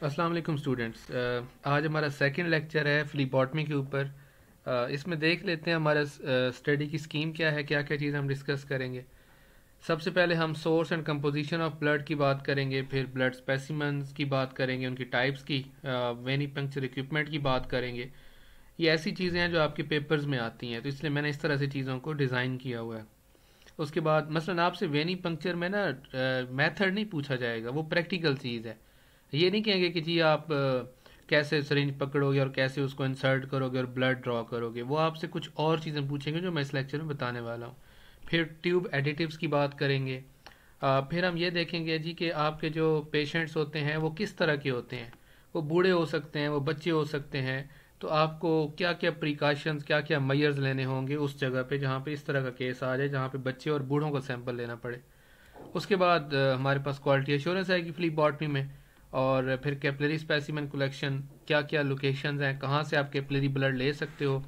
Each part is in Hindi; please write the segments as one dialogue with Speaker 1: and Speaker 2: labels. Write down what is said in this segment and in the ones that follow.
Speaker 1: अस्सलाम वालेकुम स्टूडेंट्स। आज हमारा सेकंड लेक्चर है फ्लीबॉटमी के ऊपर। इसमें देख लेते हैं हमारा स्टडी की स्कीम क्या है, क्या क्या चीज़ हम डिस्कस करेंगे। सबसे पहले हम source and composition of blood की बात करेंगे, फिर ब्लड स्पेसिमेंस की बात करेंगे, उनकी टाइप्स की, वेनी पंक्चर इक्विपमेंट की बात करेंगे। ये ऐसी चीज़ें हैं जो आपके पेपर्स में आती हैं, तो इसलिए मैंने इस तरह से चीज़ों को डिज़ाइन किया हुआ है। उसके बाद मसलन आपसे वेनी पंक्चर में ना मेथड नहीं पूछा जाएगा, वो प्रैक्टिकल चीज़ है। ये नहीं कहेंगे कि जी आप कैसे सरिंज पकड़ोगे और कैसे उसको इंसर्ट करोगे और ब्लड ड्रॉ करोगे। वो आपसे कुछ और चीज़ें पूछेंगे जो मैं इस लेक्चर में बताने वाला हूँ। फिर ट्यूब एडिटिव्स की बात करेंगे। फिर हम ये देखेंगे जी कि आपके जो पेशेंट्स होते हैं वो किस तरह के होते हैं। वो बूढ़े हो सकते हैं, वो बच्चे हो सकते हैं। तो आपको क्या क्या प्रिकॉशंस, क्या क्या मेजर्स लेने होंगे उस जगह पे जहाँ पे इस तरह का केस आ जाए, जहाँ पे बच्चे और बूढ़ों को सैंपल लेना पड़े। उसके बाद हमारे पास क्वालिटी एश्योरेंस आएगी फ्लीबॉटमी में। और फिर कैपिलरी स्पेसिमेन कलेक्शन, क्या क्या लोकेशंस हैं, कहाँ से आप कैपिलरी ब्लड ले सकते हो।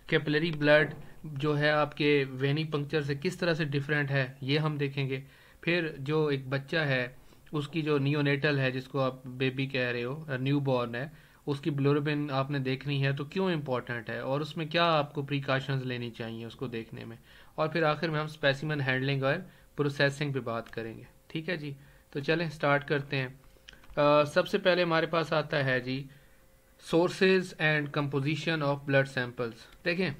Speaker 1: कैपिलरी ब्लड जो है आपके वेनी पंक्चर से किस तरह से डिफरेंट है, ये हम देखेंगे। फिर जो एक बच्चा है उसकी जो नियोनेटल है, जिसको आप बेबी कह रहे हो, न्यू बॉर्न है, उसकी बिलोरुबिन आपने देखनी है तो क्यों इम्पोर्टेंट है और उसमें क्या आपको प्रिकॉशंस लेनी चाहिए उसको देखने में। और फिर आखिर में हम स्पेसिमेन हैंडलिंग और प्रोसेसिंग पे बात करेंगे। ठीक है जी, तो चलें स्टार्ट करते हैं। सबसे पहले हमारे पास आता है जी sources and composition of blood samples. देखें,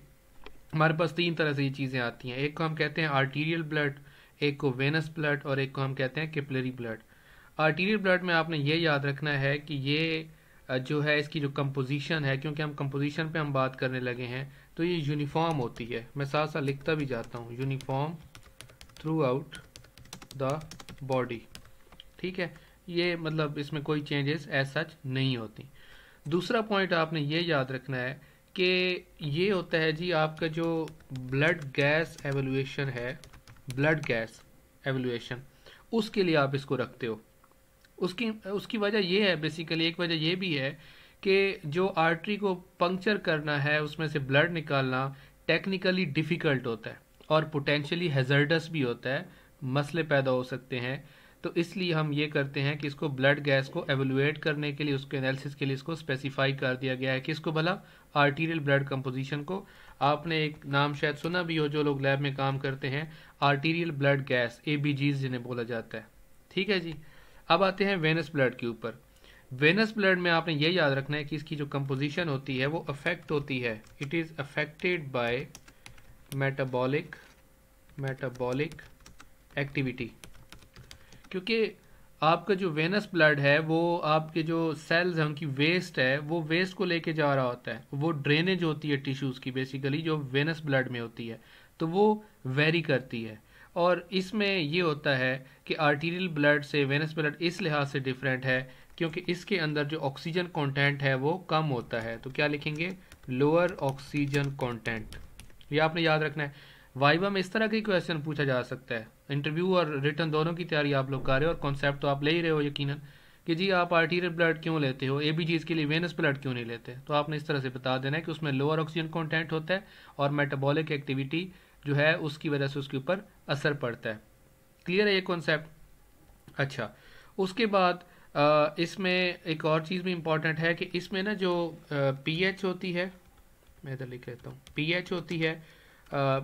Speaker 1: हमारे पास तीन तरह से ये चीज़ें आती हैं। एक को हम कहते हैं आर्टीरियल ब्लड, एक को वेनस ब्लड और एक को हम कहते हैं कैपिलरी ब्लड। आर्टीरियल ब्लड में आपने ये याद रखना है कि ये जो है इसकी जो कंपोजिशन है, क्योंकि हम कंपोजिशन पे हम बात करने लगे हैं, तो ये यूनिफॉर्म होती है। मैं साथ साथ लिखता भी जाता हूँ, uniform through out the body. ठीक है, ये मतलब इसमें कोई चेंजेस एज सच नहीं होती। दूसरा पॉइंट आपने ये याद रखना है कि ये होता है जी आपका जो ब्लड गैस एवोल्यूशन है, ब्लड गैस एवोल्यूशन, उसके लिए आप इसको रखते हो। उसकी उसकी वजह ये है, बेसिकली एक वजह ये भी है कि जो आर्टरी को पंक्चर करना है, उसमें से ब्लड निकालना टेक्निकली डिफ़िकल्ट होता है और पोटेंशियली हैज़र्डस भी होता है, मसले पैदा हो सकते हैं। तो इसलिए हम ये करते हैं कि इसको ब्लड गैस को एवेलुएट करने के लिए, उसके एनालिसिस के लिए इसको स्पेसिफाई कर दिया गया है कि इसको भला आर्टीरियल ब्लड कंपोजिशन को। आपने एक नाम शायद सुना भी हो, जो लोग लैब में काम करते हैं, आर्टीरियल ब्लड गैस, एबीजीज जिन्हें बोला जाता है। ठीक है जी, अब आते हैं वेनस ब्लड के ऊपर। वेनस ब्लड में आपने ये याद रखना है कि इसकी जो कंपोजिशन होती है वो अफेक्ट होती है, it is affected by metabolic metabolic activity. क्योंकि आपका जो वेनस ब्लड है वो आपके जो सेल्स हैं उनकी वेस्ट है, वो वेस्ट को लेके जा रहा होता है। वो ड्रेनेज होती है टिश्यूज़ की, बेसिकली जो वेनस ब्लड में होती है, तो वो वेरी करती है। और इसमें ये होता है कि आर्टीरियल ब्लड से वेनस ब्लड इस लिहाज से डिफरेंट है क्योंकि इसके अंदर जो ऑक्सीजन कंटेंट है वो कम होता है। तो क्या लिखेंगे? Lower oxygen content. ये आपने याद रखना है। वाइवा में इस तरह के क्वेश्चन पूछा जा सकता है। इंटरव्यू और रिटर्न दोनों की तैयारी आप लोग कर रहे हो और कॉन्सेप्ट तो आप ले ही रहे हो यकीनन, कि जी आप आर्टीरियल ब्लड क्यों लेते हो, एबीजीज के लिए वेनस ब्लड क्यों नहीं लेते। तो आपने इस तरह से बता देना है कि उसमें लोअर ऑक्सीजन कंटेंट होता है और मेटाबॉलिक एक्टिविटी जो है उसकी वजह से उसके ऊपर असर पड़ता है। क्लियर है ये कॉन्सेप्ट? अच्छा, उसके बाद इसमें एक और चीज़ भी इम्पॉर्टेंट है कि इसमें ना जो पीएच होती है, मैं इधर लिख लेता हूँ, पीएच होती है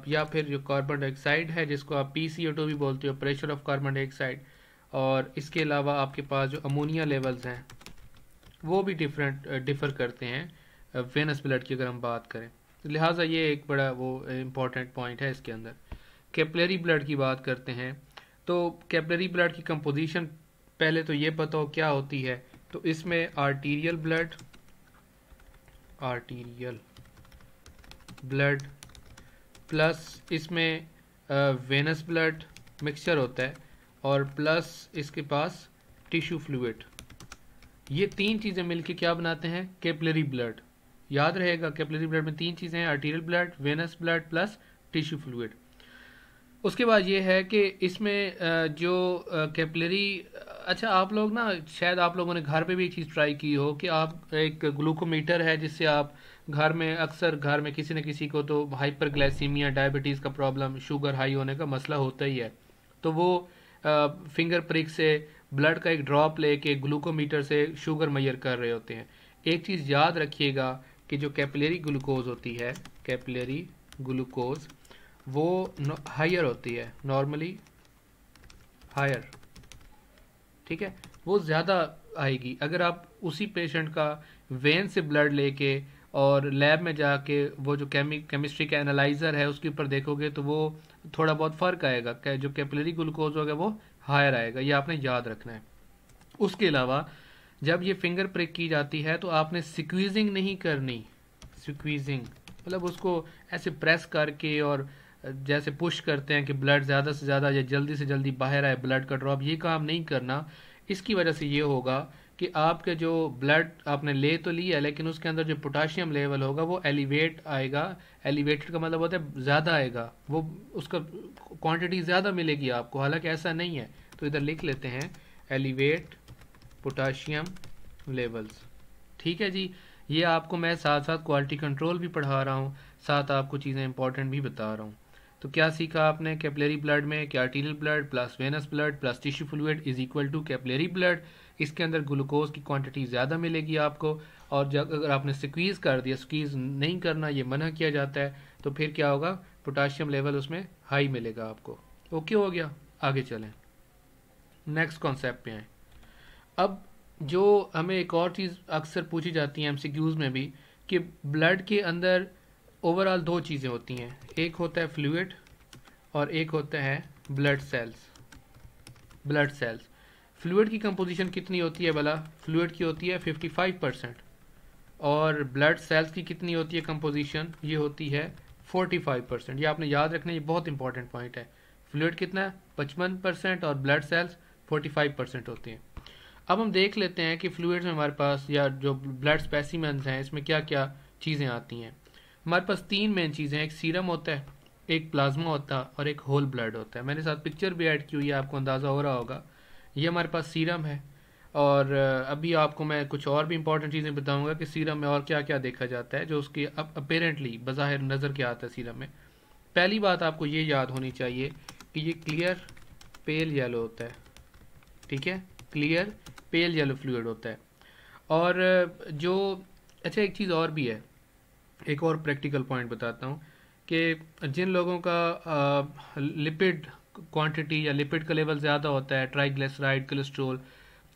Speaker 1: या फिर जो कार्बन डाइऑक्साइड है जिसको आप PCO2 भी बोलते हो, प्रेशर ऑफ कार्बन डाइऑक्साइड, और इसके अलावा आपके पास जो अमोनिया लेवल्स हैं वो भी डिफ़र करते हैं वेनस ब्लड की अगर हम बात करें। तो लिहाजा ये एक बड़ा वो इम्पॉर्टेंट पॉइंट है इसके अंदर। कैपिलरी ब्लड की बात करते हैं, तो कैपिलरी ब्लड की कंपोजिशन पहले तो ये पता हो क्या होती है। तो इसमें आर्टीरियल ब्लड प्लस इसमें वेनस ब्लड मिक्सचर होता है और प्लस इसके पास टिश्यू फ्लूइड। ये तीन चीज़ें मिलके क्या बनाते हैं? Capillary blood. याद रहेगा, कैपिलरी ब्लड में तीन चीज़ें हैं, arterial blood, Venus blood plus tissue fluid. उसके बाद ये है कि इसमें जो कैपिलरी, अच्छा आप लोग ना, शायद आप लोगों ने घर पे भी एक चीज़ ट्राई की हो कि आप एक ग्लूकोमीटर है जिससे आप घर में, अक्सर घर में किसी न किसी को तो हाइपरग्लाइसीमिया, डायबिटीज़ का प्रॉब्लम, शुगर हाई होने का मसला होता ही है। तो वो फिंगर प्रिक से ब्लड का एक ड्रॉप लेके ग्लूकोमीटर से शुगर मेजर कर रहे होते हैं। एक चीज़ याद रखिएगा कि जो कैपिलरी ग्लूकोज होती है, कैपिलरी ग्लूकोज वो हायर होती है, नॉर्मली हायर, ठीक है, वो ज़्यादा आएगी। अगर आप उसी पेशेंट का वेन से ब्लड लेके और लैब में जाके वो जो केमिस्ट्री का एनालाइज़र है उसके ऊपर देखोगे तो वो थोड़ा बहुत फ़र्क आएगा, जो कैपिलरी ग्लूकोज होगा वो हायर आएगा, ये आपने याद रखना है। उसके अलावा जब ये फिंगर प्रिक की जाती है तो आपने स्क्वीजिंग नहीं करनी, स्क्वीजिंग मतलब उसको ऐसे प्रेस करके और जैसे पुश करते हैं कि ब्लड ज़्यादा से ज़्यादा या जल्दी से जल्दी बाहर आए ब्लड का ड्रॉप, ये काम नहीं करना। इसकी वजह से ये होगा कि आपके जो ब्लड आपने ले तो लिया लेकिन उसके अंदर जो पोटाशियम लेवल होगा वो एलिवेट आएगा। एलिवेटेड का मतलब होता है ज़्यादा आएगा, वो उसका क्वांटिटी ज़्यादा मिलेगी आपको, हालांकि ऐसा नहीं है। तो इधर लिख लेते हैं एलिवेट पोटाशियम लेवल्स, ठीक है जी। ये आपको मैं साथ साथ क्वालिटी कंट्रोल भी पढ़ा रहा हूँ, साथ आपको चीज़ें इंपॉर्टेंट भी बता रहा हूँ। तो क्या सीखा आपने कैपिलरी ब्लड में कि arterial blood plus venous blood plus tissue fluid is equal to capillary blood. इसके अंदर ग्लूकोज की क्वांटिटी ज़्यादा मिलेगी आपको, और जब अगर आपने स्क्वीज़ कर दिया, स्क्वीज़ नहीं करना, ये मना किया जाता है, तो फिर क्या होगा, पोटाशियम लेवल उसमें हाई मिलेगा आपको। ओके हो गया, आगे चलें, नेक्स्ट कॉन्सेप्ट पे आए। अब जो हमें एक और चीज़ अक्सर पूछी जाती है एमसीक्यूज़ में भी कि ब्लड के अंदर ओवरऑल दो चीज़ें होती हैं, एक होता है फ्लूइड और एक होता है blood cells. Blood cells, fluid की कंपोजिशन कितनी होती है भला? फ्लूइड की होती है 55% और ब्लड सेल्स की कितनी होती है कंपोजिशन? ये होती है 45%। ये आपने याद रखना, ये बहुत इंपॉर्टेंट पॉइंट है। फ्लूइड कितना है? 55% और ब्लड सेल्स 45% होती हैं। अब हम देख लेते हैं कि फ्लूइड्स में हमारे पास या जो ब्लड स्पेसिमेंस हैं इसमें क्या क्या चीज़ें आती हैं। हमारे पास तीन मेन चीज़ें हैं, एक सीरम होता है, एक प्लाज्मा होता है और एक होल ब्लड होता है। मैंने साथ पिक्चर भी ऐड की हुई है, आपको अंदाज़ा हो रहा होगा। ये हमारे पास सीरम है और अभी आपको मैं कुछ और भी इंपॉर्टेंट चीज़ें बताऊंगा कि सीरम में और क्या क्या देखा जाता है जो उसकी अपेरेंटली बज़ाहिर नज़र क्या आता है सीरम में। पहली बात आपको ये याद होनी चाहिए कि ये क्लियर पेल येलो होता है, ठीक है, क्लियर पेल येलो फ्लूइड होता है। और जो अच्छा एक चीज़ और भी है, एक और प्रैक्टिकल पॉइंट बताता हूँ कि जिन लोगों का लिपिड क्वांटिटी या लिपिड का लेवल ज़्यादा होता है, ट्राइग्लिसराइड, कोलेस्ट्रॉल,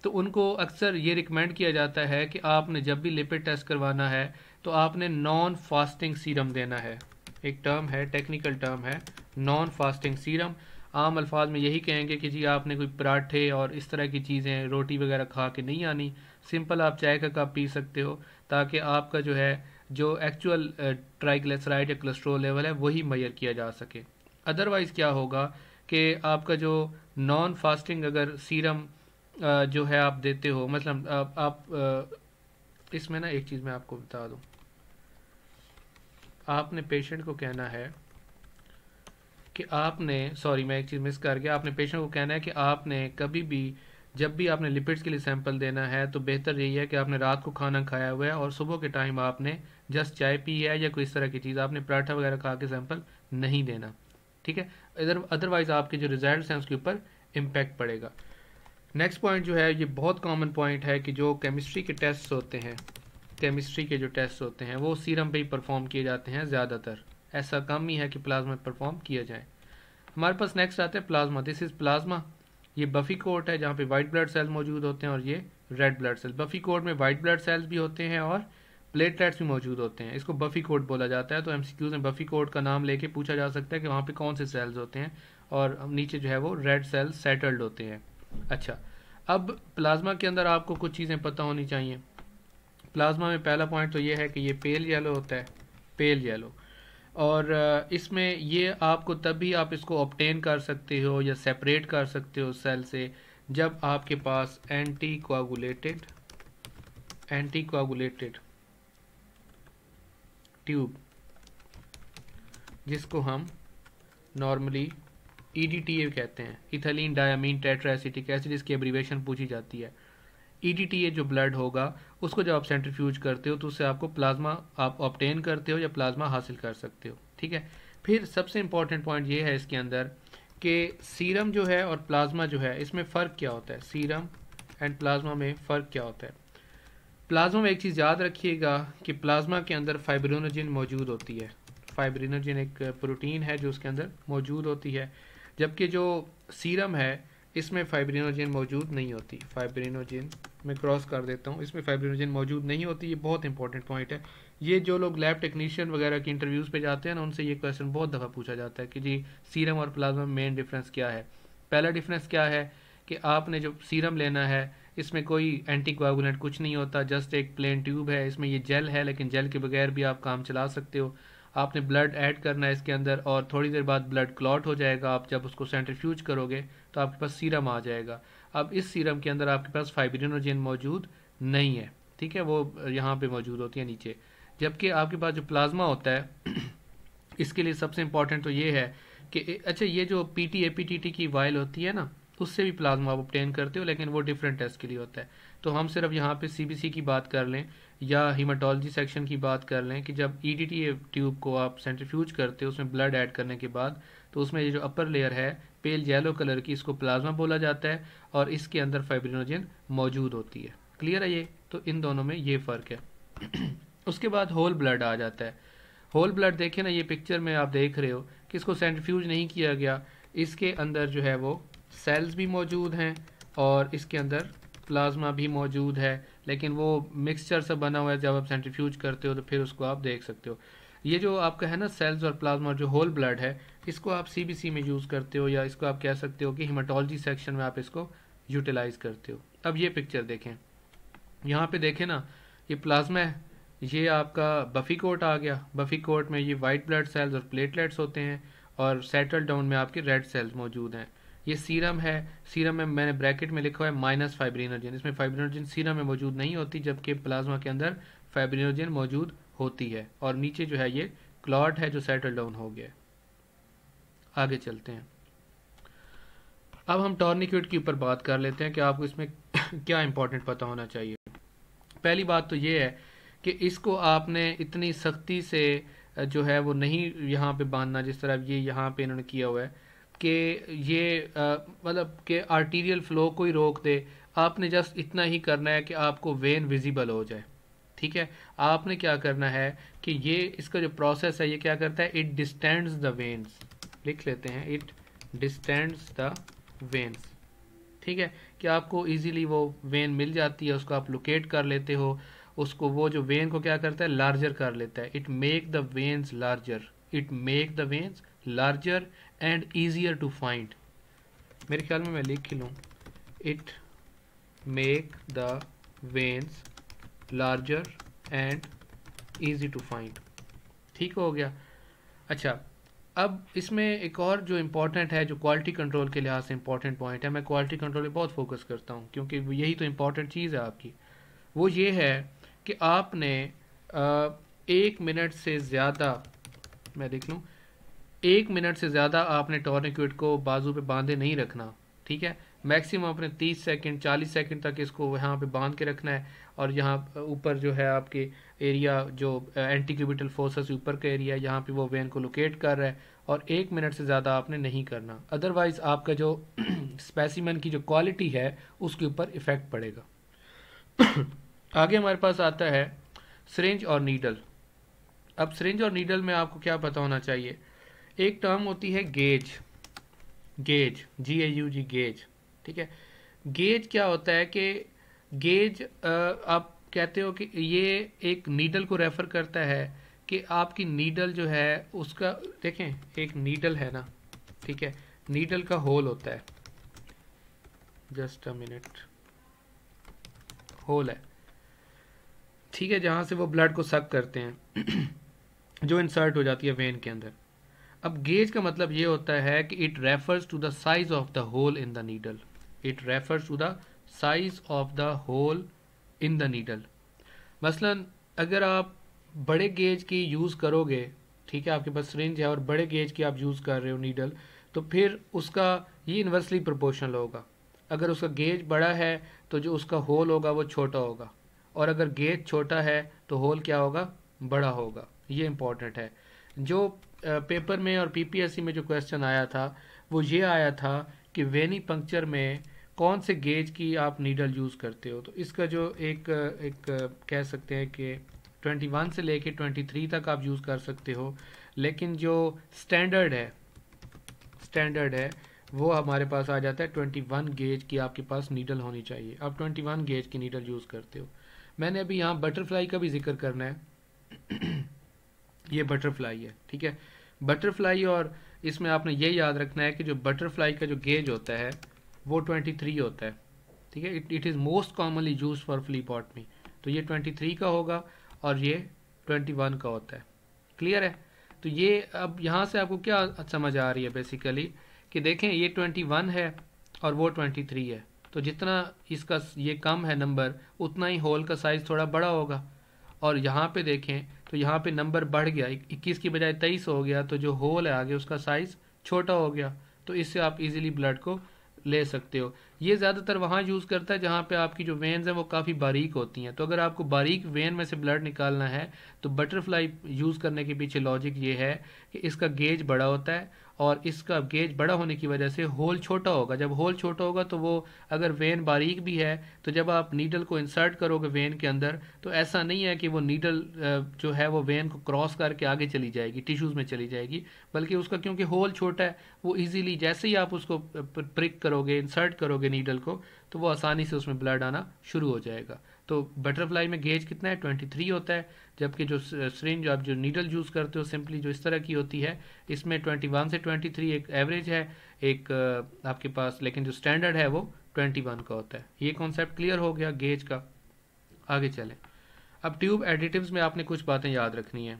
Speaker 1: तो उनको अक्सर ये रिकमेंड किया जाता है कि आपने जब भी लिपिड टेस्ट करवाना है तो आपने नॉन फास्टिंग सीरम देना है। एक टर्म है, टेक्निकल टर्म है, नॉन फास्टिंग सीरम। आम अल्फाज में यही कहेंगे कि जी आपने कोई पराठे और इस तरह की चीज़ें, रोटी वगैरह खा के नहीं आनी, सिंपल आप चाय का कप पी सकते हो ताकि आपका जो है जो एक्चुअल ट्राइग्लिसराइड या कोलेस्ट्रॉल लेवल है वही मेजर किया जा सके। अदरवाइज़ क्या होगा कि आपका जो नॉन फास्टिंग अगर सीरम जो है आप देते हो, मतलब इसमें ना एक चीज़ मैं आपको बता दूं, आपने पेशेंट को कहना है कि आपने, सॉरी मैं एक चीज़ मिस कर गया, आपने पेशेंट को कहना है कि आपने कभी भी जब भी आपने लिपिड्स के लिए सैंपल देना है तो बेहतर यही है कि आपने रात को खाना खाया हुआ है और सुबह के टाइम आपने जस्ट चाय पी है या कोई इस तरह की चीज़, आपने पराठा वगैरह खा के सैंपल नहीं देना, ठीक है। इधर अदरवाइज़ आपके जो रिजल्ट्स हैं उसके ऊपर इम्पैक्ट पड़ेगा। नेक्स्ट पॉइंट जो है, ये बहुत कॉमन पॉइंट है कि जो केमिस्ट्री के टेस्ट होते हैं, केमिस्ट्री के जो टेस्ट होते हैं वो सीरम पे ही परफॉर्म किए जाते हैं ज़्यादातर, ऐसा कम ही है कि प्लाज्मा परफॉर्म किया जाए। हमारे पास नेक्स्ट आता है प्लाज्मा। This is plasma. ये बफी कोट है जहाँ पे वाइट ब्लड सेल मौजूद होते हैं और ये red blood cell. Buffy coat में वाइट ब्लड सेल्स भी होते हैं और प्लेटलेट्स भी मौजूद होते हैं, इसको बफी कोट बोला जाता है। तो एमसीक्यूज में बफी कोट का नाम लेके पूछा जा सकता है कि वहाँ पे कौन से सेल्स होते हैं, और नीचे जो है वो रेड सेल्स सेटल्ड होते हैं। अच्छा, अब प्लाज्मा के अंदर आपको कुछ चीज़ें पता होनी चाहिए। प्लाज्मा में पहला पॉइंट तो ये है कि ये पेल येलो होता है, पेल येलो, और इसमें ये आपको तभी आप इसको ऑब्टेन कर सकते हो या सेपरेट कर सकते हो सेल से जब आपके पास एंटी कोआगुलेटेड ट्यूब, जिसको हम नॉर्मली EDTA कहते हैं, इथाइलिन डायमीन टेट्राएसिटिक एसिड, इसकी एब्रीवेशन पूछी जाती है। EDTA जो ब्लड होगा उसको जब आप सेंट्रीफ्यूज करते हो तो उससे आपको प्लाज्मा आप ऑब्टेन करते हो या प्लाज्मा हासिल कर सकते हो, ठीक है। फिर सबसे इंपॉर्टेंट पॉइंट ये है इसके अंदर कि सीरम जो है और प्लाज्मा जो है इसमें फ़र्क क्या होता है, सीरम एंड प्लाज्मा में फ़र्क क्या होता है। प्लाज्मा में एक चीज़ याद रखिएगा कि प्लाज्मा के अंदर फाइब्रिनोजेन मौजूद होती है। फाइब्रिनोजेन एक प्रोटीन है जो उसके अंदर मौजूद होती है, जबकि जो सीरम है इसमें फाइब्रिनोजेन मौजूद नहीं होती। फाइब्रिनोजेन मैं क्रॉस कर देता हूँ, इसमें फाइब्रिनोजेन मौजूद नहीं होती। ये बहुत इंपॉर्टेंट पॉइंट है। ये जो लोग लैब टेक्नीशियन वगैरह की इंटरव्यूज़ पे जाते हैं ना, उनसे ये क्वेश्चन बहुत दफ़ा पूछा जाता है कि जी सीरम और प्लाज्मा में मेन डिफरेंस क्या है। पहला डिफरेंस क्या है कि आपने जो सीरम लेना है इसमें कोई एंटीकोआगुलेंट कुछ नहीं होता, जस्ट एक प्लेन ट्यूब है। इसमें ये जेल है, लेकिन जेल के बगैर भी आप काम चला सकते हो। आपने ब्लड ऐड करना है इसके अंदर और थोड़ी देर बाद ब्लड क्लॉट हो जाएगा। आप जब उसको सेंट्रीफ्यूज करोगे तो आपके पास सीरम आ जाएगा। अब इस सीरम के अंदर आपके पास फाइब्रिनोजेन मौजूद नहीं है, ठीक है, वो यहाँ पे मौजूद होती है नीचे। जबकि आपके पास जो प्लाज्मा होता है इसके लिए सबसे इंपॉर्टेंट तो ये है कि अच्छा ये जो पीटी एपीटीटी की वायल होती है ना, उससे भी प्लाज्मा आप ऑब्टेन करते हो, लेकिन वो डिफरेंट टेस्ट के लिए होता है। तो हम सिर्फ यहाँ पे सीबीसी की बात कर लें या हीमाटोलॉजी सेक्शन की बात कर लें कि जब ईडीटी ट्यूब को आप सेंट्रीफ्यूज करते हो उसमें ब्लड ऐड करने के बाद, तो उसमें ये जो अपर लेयर है पेल येलो कलर की, इसको प्लाज्मा बोला जाता है और इसके अंदर फाइब्रिनोजेन मौजूद होती है। क्लियर है ये? तो इन दोनों में ये फ़र्क है। उसके बाद होल ब्लड आ जाता है। होल ब्लड देखिए ना, ये पिक्चर में आप देख रहे हो कि इसको सेंट्रीफ्यूज नहीं किया गया। इसके अंदर जो है वो सेल्स भी मौजूद हैं और इसके अंदर प्लाज्मा भी मौजूद है, लेकिन वो मिक्सचर से बना हुआ है। जब आप सेंट्रीफ्यूज करते हो तो फिर उसको आप देख सकते हो। ये जो आपका है ना सेल्स और प्लाज्मा, जो होल ब्लड है, इसको आप सीबीसी में यूज़ करते हो या इसको आप कह सकते हो कि हीमाटोलॉजी सेक्शन में आप इसको यूटिलाइज करते हो। अब ये पिक्चर देखें, यहाँ पे देखें ना, ये प्लाज्मा है, ये आपका बफी कोट आ गया। बफी कोट में ये वाइट ब्लड सेल्स और प्लेटलेट्स होते हैं और सेटल डाउन में आपके रेड सेल्स मौजूद हैं। ये सीरम है। सीरम में मैंने ब्रैकेट में लिखा हुआ है माइनस फाइब्रिनोजेन। इसमें फाइब्रिनोजेन सीरम में मौजूद नहीं होती, जबकि प्लाज्मा के अंदर फाइब्रिनोजेन मौजूद होती है। और नीचे जो है ये क्लॉट है जो सेटल डाउन हो गया। आगे चलते हैं। अब हम टॉर्निक्यूट के ऊपर बात कर लेते हैं कि आपको इसमें क्या इंपॉर्टेंट पता होना चाहिए। पहली बात तो ये है कि इसको आपने इतनी सख्ती से जो है वो नहीं यहाँ पे बांधना, जिस तरह ये यहाँ पे इन्होंने किया हुआ है कि ये मतलब कि आर्टीरियल फ्लो को ही रोक दे। आपने जस्ट इतना ही करना है कि आपको वेन विजिबल हो जाए, ठीक है। आपने क्या करना है कि ये इसका जो प्रोसेस है ये क्या करता है, इट डिस्टेंड्स द वेन्स। लिख लेते हैं, इट डिस्टेंड्स द वेन्स, ठीक है, कि आपको इजीली वो वेन मिल जाती है, उसको आप लोकेट कर लेते हो। उसको वो जो वेन को क्या करता है, लार्जर कर लेता है। It make the veins larger, it make the veins larger and easier to find. मेरे ख्याल में मैं लिख लूँ, it make the veins larger and easy to find. ठीक हो गया। अच्छा, अब इसमें एक और जो इम्पोर्टेंट है, जो क्वालिटी कंट्रोल के लिहाज से इम्पोर्टेंट पॉइंट है, मैं क्वालिटी कंट्रोल पे बहुत फोकस करता हूँ क्योंकि यही तो इम्पोर्टेंट चीज़ है आपकी। वो ये है कि आपने 1 मिनट से ज़्यादा, मैं देख लूँ, 1 मिनट से ज़्यादा आपने टॉर्निक्यूट को बाजू पे बांधे नहीं रखना, ठीक है। मैक्सिमम अपने 30 सेकंड 40 सेकंड तक इसको यहाँ पे बांध के रखना है। और यहाँ ऊपर जो है आपके एरिया, जो एंटी क्यूबिटल फोर्सेस ऊपर का एरिया, यहाँ पे वो वेन को लोकेट कर रहा है। और 1 मिनट से ज़्यादा आपने नहीं करना, अदरवाइज़ आपका जो स्पेसिमेन की जो क्वालिटी है उसके ऊपर इफ़ेक्ट पड़ेगा। आगे हमारे पास आता है सिरिंज और नीडल। अब सिरिंज और नीडल में आपको क्या पता होना चाहिए, एक टर्म होती है गेज। गेज, GAUG, गेज, ठीक है। गेज क्या होता है कि गेज आप कहते हो कि ये एक नीडल को रेफर करता है कि आपकी नीडल जो है उसका, देखें एक नीडल है ना, ठीक है, नीडल का होल होता है, जस्ट अ मिनट, होल है, ठीक है, जहां से वो ब्लड को सक करते हैं जो इंसर्ट हो जाती है वेन के अंदर। अब गेज का मतलब ये होता है कि it refers to the size of the hole in the needle. It refers to the size of the hole in the needle. मसलन अगर आप बड़े गेज की यूज़ करोगे, ठीक है, आपके पास सिरिंज है और बड़े गेज की आप यूज़ कर रहे हो नीडल, तो फिर उसका ये इन्वर्सली प्रोपोर्शनल होगा। अगर उसका गेज बड़ा है तो जो उसका होल होगा वो छोटा होगा, और अगर गेज छोटा है तो होल क्या होगा, बड़ा होगा। ये इंपॉर्टेंट है। जो पेपर में और PPSC में जो क्वेश्चन आया था वो ये आया था कि वेनी पंक्चर में कौन से गेज की आप नीडल यूज़ करते हो। तो इसका जो एक कह सकते हैं कि 21 से लेके 23 तक आप यूज़ कर सकते हो, लेकिन जो स्टैंडर्ड है वो हमारे पास आ जाता है 21 गेज की आपके पास नीडल होनी चाहिए। आप 21 गेज की नीडल यूज़ करते हो। मैंने अभी यहाँ बटरफ्लाई का भी जिक्र करना है। ये बटरफ्लाई है, ठीक है। बटरफ्लाई, और इसमें आपने ये याद रखना है कि जो बटरफ्लाई का जो गेज होता है वो 23 होता है, ठीक है। It is most commonly use for phlebotomy. तो ये 23 का होगा और ये 21 का होता है। क्लियर है। तो ये अब यहाँ से आपको क्या समझ आ रही है बेसिकली कि देखें ये 21 है और वो 23 है, तो जितना इसका ये कम है नंबर, उतना ही होल का साइज़ थोड़ा बड़ा होगा। और यहाँ पे देखें तो यहाँ पे नंबर बढ़ गया, 21 की बजाय 23 हो गया, तो जो होल है आगे उसका साइज़ छोटा हो गया। तो इससे आप इजीली ब्लड को ले सकते हो। ये ज़्यादातर वहाँ यूज़ करता है जहाँ पे आपकी जो वेन्स हैं वो काफ़ी बारीक होती हैं। तो अगर आपको बारीक वेन में से ब्लड निकालना है तो बटरफ्लाई यूज़ करने के पीछे लॉजिक ये है कि इसका गेज बड़ा होता है, और इसका गेज बड़ा होने की वजह से होल छोटा होगा। जब होल छोटा होगा तो वो, अगर वेन बारीक भी है तो जब आप नीडल को इंसर्ट करोगे वेन के अंदर, तो ऐसा नहीं है कि वो नीडल जो है वो वेन को क्रॉस करके आगे चली जाएगी, टिश्यूज़ में चली जाएगी, बल्कि उसका क्योंकि होल छोटा है वो इजीली जैसे ही आप उसको प्रिक करोगे, इंसर्ट करोगे नीडल को, तो वो आसानी से उसमें ब्लड आना शुरू हो जाएगा। तो बटरफ्लाई में गेज कितना है, 23 होता है, जबकि जो सिरिंज आप जो नीडल यूज़ करते हो सिंपली जो इस तरह की होती है, इसमें 21 से 23 एक एवरेज है, एक आपके पास, लेकिन जो स्टैंडर्ड है वो 21 का होता है। ये कॉन्सेप्ट क्लियर हो गया गेज का। आगे चलें। अब ट्यूब एडिटिव्स में आपने कुछ बातें याद रखनी है।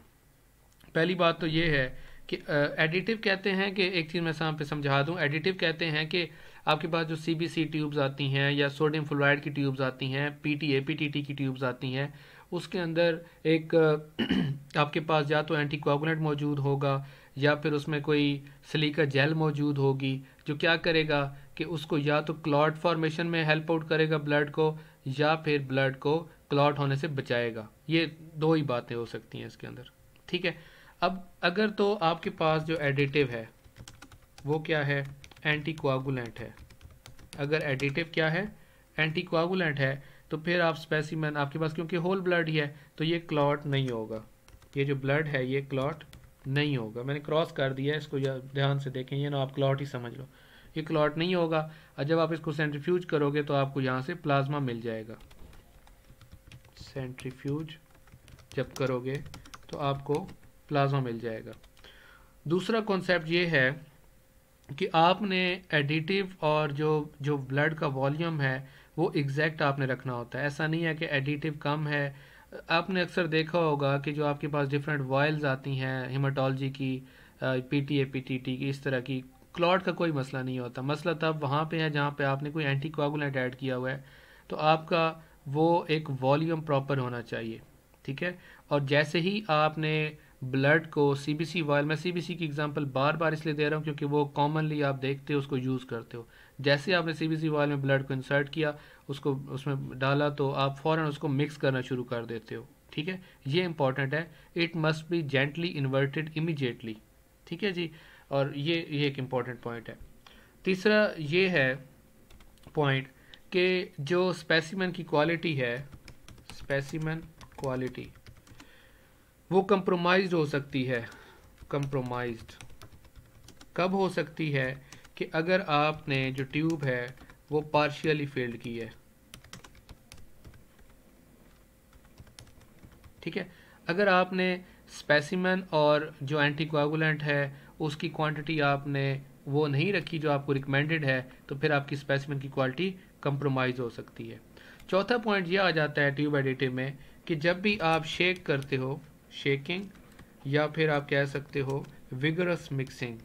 Speaker 1: पहली बात तो ये है कि एडिटिव कहते हैं कि, एक चीज़ मैं यहाँ पे समझा दूँ, एडिटिव कहते हैं कि आपके पास जो सीबीसी ट्यूब्स आती हैं या सोडियम फ्लोराइड की ट्यूब्स आती हैं, पीटीए पीटीटी की ट्यूब्स आती हैं, उसके अंदर एक आपके पास या तो एंटीकोगुलेंट मौजूद होगा या फिर उसमें कोई सिलिका जेल मौजूद होगी, जो क्या करेगा कि उसको या तो क्लॉट फॉर्मेशन में हेल्प आउट करेगा ब्लड को, या फिर ब्लड को क्लॉट होने से बचाएगा। ये दो ही बातें हो सकती हैं इसके अंदर, ठीक है। अब अगर तो आपके पास जो एडिटिव है वो क्या है, एंटीकोआगुलेंट है। अगर एडिटिव क्या है, एंटीकोआगुलेंट है, तो फिर आप स्पेसिमेन आपके पास क्योंकि होल ब्लड ही है तो ये क्लॉट नहीं होगा। ये जो ब्लड है ये क्लॉट नहीं होगा। मैंने क्रॉस कर दिया है इसको, ध्यान से देखें, ये ना आप क्लॉट ही समझ लो, ये क्लॉट नहीं होगा। और जब आप इसको सेंट्रीफ्यूज करोगे तो आपको यहाँ से प्लाज्मा मिल जाएगा। सेंट्रीफ्यूज जब करोगे तो आपको प्लाज्मा मिल जाएगा। दूसरा कॉन्सेप्ट ये है कि आपने एडिटिव और जो ब्लड का वॉल्यूम है वो एग्जैक्ट आपने रखना होता है। ऐसा नहीं है कि एडिटिव कम है। आपने अक्सर देखा होगा कि जो आपके पास डिफरेंट वायल्स आती हैं हेमाटोलॉजी की, पीटीए पीटीटी की, इस तरह की, क्लॉट का कोई मसला नहीं होता। मसला तब वहाँ पे है जहाँ पे आपने कोई एंटीकोगुलेंट ऐड किया हुआ है, तो आपका वो एक वॉल्यूम प्रॉपर होना चाहिए, ठीक है। और जैसे ही आपने ब्लड को सीबीसी वायल, मैं सीबीसी की एग्जांपल बार बार इसलिए दे रहा हूँ क्योंकि वो कॉमनली आप देखते हो, उसको यूज़ करते हो। जैसे आपने सीबीसी वायल में ब्लड को इंसर्ट किया, उसको उसमें डाला, तो आप फ़ौरन उसको मिक्स करना शुरू कर देते हो, ठीक है। ये इंपॉर्टेंट है, it must be gently inverted immediately, ठीक है जी। और ये एक इम्पॉर्टेंट पॉइंट है। तीसरा ये है पॉइंट कि जो स्पेसिमेन की क्वालिटी है, स्पेसिमेन क्वालिटी वो कंप्रोमाइज्ड हो सकती है। कंप्रोमाइज्ड कब हो सकती है कि अगर आपने जो ट्यूब है वो पार्शियली फिल्ड की है, ठीक है। अगर आपने स्पेसिमेन और जो एंटीकोगुलेंट है उसकी क्वांटिटी आपने वो नहीं रखी जो आपको रिकमेंडेड है, तो फिर आपकी स्पेसिमेन की क्वालिटी कंप्रोमाइज़ हो सकती है। चौथा पॉइंट ये आ जाता है ट्यूब एडिटिव में कि जब भी आप शेक करते हो, शेकिंग, या फिर आप कह सकते हो विगरस मिक्सिंग,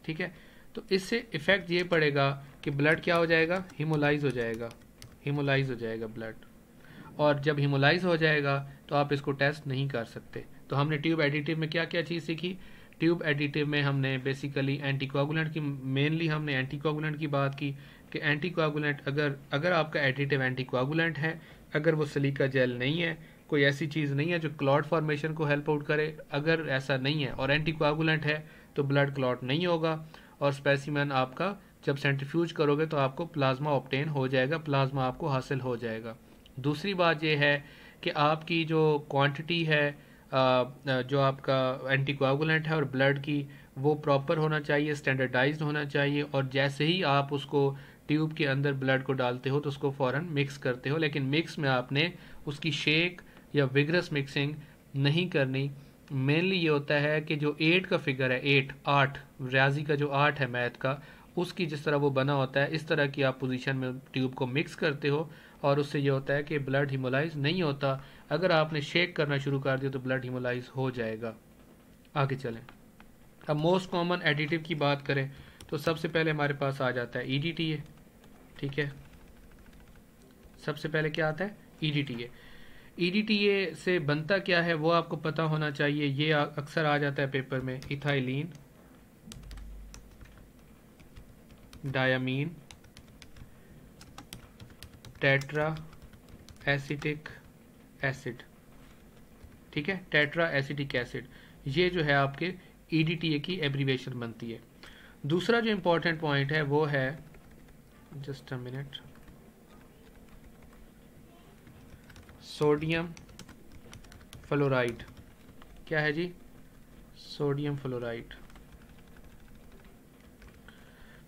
Speaker 1: ठीक है, तो इससे इफेक्ट ये पड़ेगा कि ब्लड क्या हो जाएगा, हिमोलाइज हो जाएगा, हिमोलाइज हो जाएगा ब्लड। और जब हिमोलाइज हो जाएगा तो आप इसको टेस्ट नहीं कर सकते। तो हमने ट्यूब एडिटिव में क्या क्या चीज़ सीखी। ट्यूब एडिटिव में हमने बेसिकली एंटीकोगुलेंट की, मेनली हमने एंटीकोगुलेंट की बात की कि एंटीकोगुलेंट अगर आपका एडिटिव एंटीकोगुलेंट है, अगर वो सिलिका जेल नहीं है, कोई ऐसी चीज़ नहीं है जो क्लॉट फॉर्मेशन को हेल्प आउट करे। अगर ऐसा नहीं है और एंटीकोआगुलेंट है तो ब्लड क्लॉट नहीं होगा, और स्पेसिमेन आपका जब सेंट्रीफ्यूज करोगे तो आपको प्लाज्मा ऑब्टेन हो जाएगा, प्लाज्मा आपको हासिल हो जाएगा। दूसरी बात यह है कि आपकी जो क्वांटिटी है जो आपका एंटीकोआगुलेंट है और ब्लड की, वो प्रॉपर होना चाहिए, स्टैंडर्डाइज्ड होना चाहिए, और जैसे ही आप उसको ट्यूब के अंदर ब्लड को डालते हो तो उसको फ़ौरन मिक्स करते हो, लेकिन मिक्स में आपने उसकी शेक या विगरस मिक्सिंग नहीं करनी। मेनली ये होता है कि जो 8 का फिगर है, 8 रियाजी का जो 8 है मैथ का, उसकी जिस तरह वो बना होता है इस तरह की आप पोजीशन में ट्यूब को मिक्स करते हो, और उससे ये होता है कि ब्लड हिमोलाइज नहीं होता। अगर आपने शेक करना शुरू कर दिया तो ब्लड हिमोलाइज हो जाएगा। आगे चलें। अब मोस्ट कॉमन एडिटिव की बात करें तो सबसे पहले हमारे पास आ जाता है EDTA। ठीक है, सबसे पहले क्या आता है? EDTA। EDTA से बनता क्या है वो आपको पता होना चाहिए। ये अक्सर आ जाता है पेपर में, ethylene diamine tetra acetic acid. ठीक है, टेट्रा एसिटिक एसिड, ये जो है आपके EDTA की एब्रीवेशन बनती है। दूसरा जो इंपॉर्टेंट पॉइंट है वो है, just a minute, sodium fluoride. क्या है जी? Sodium fluoride.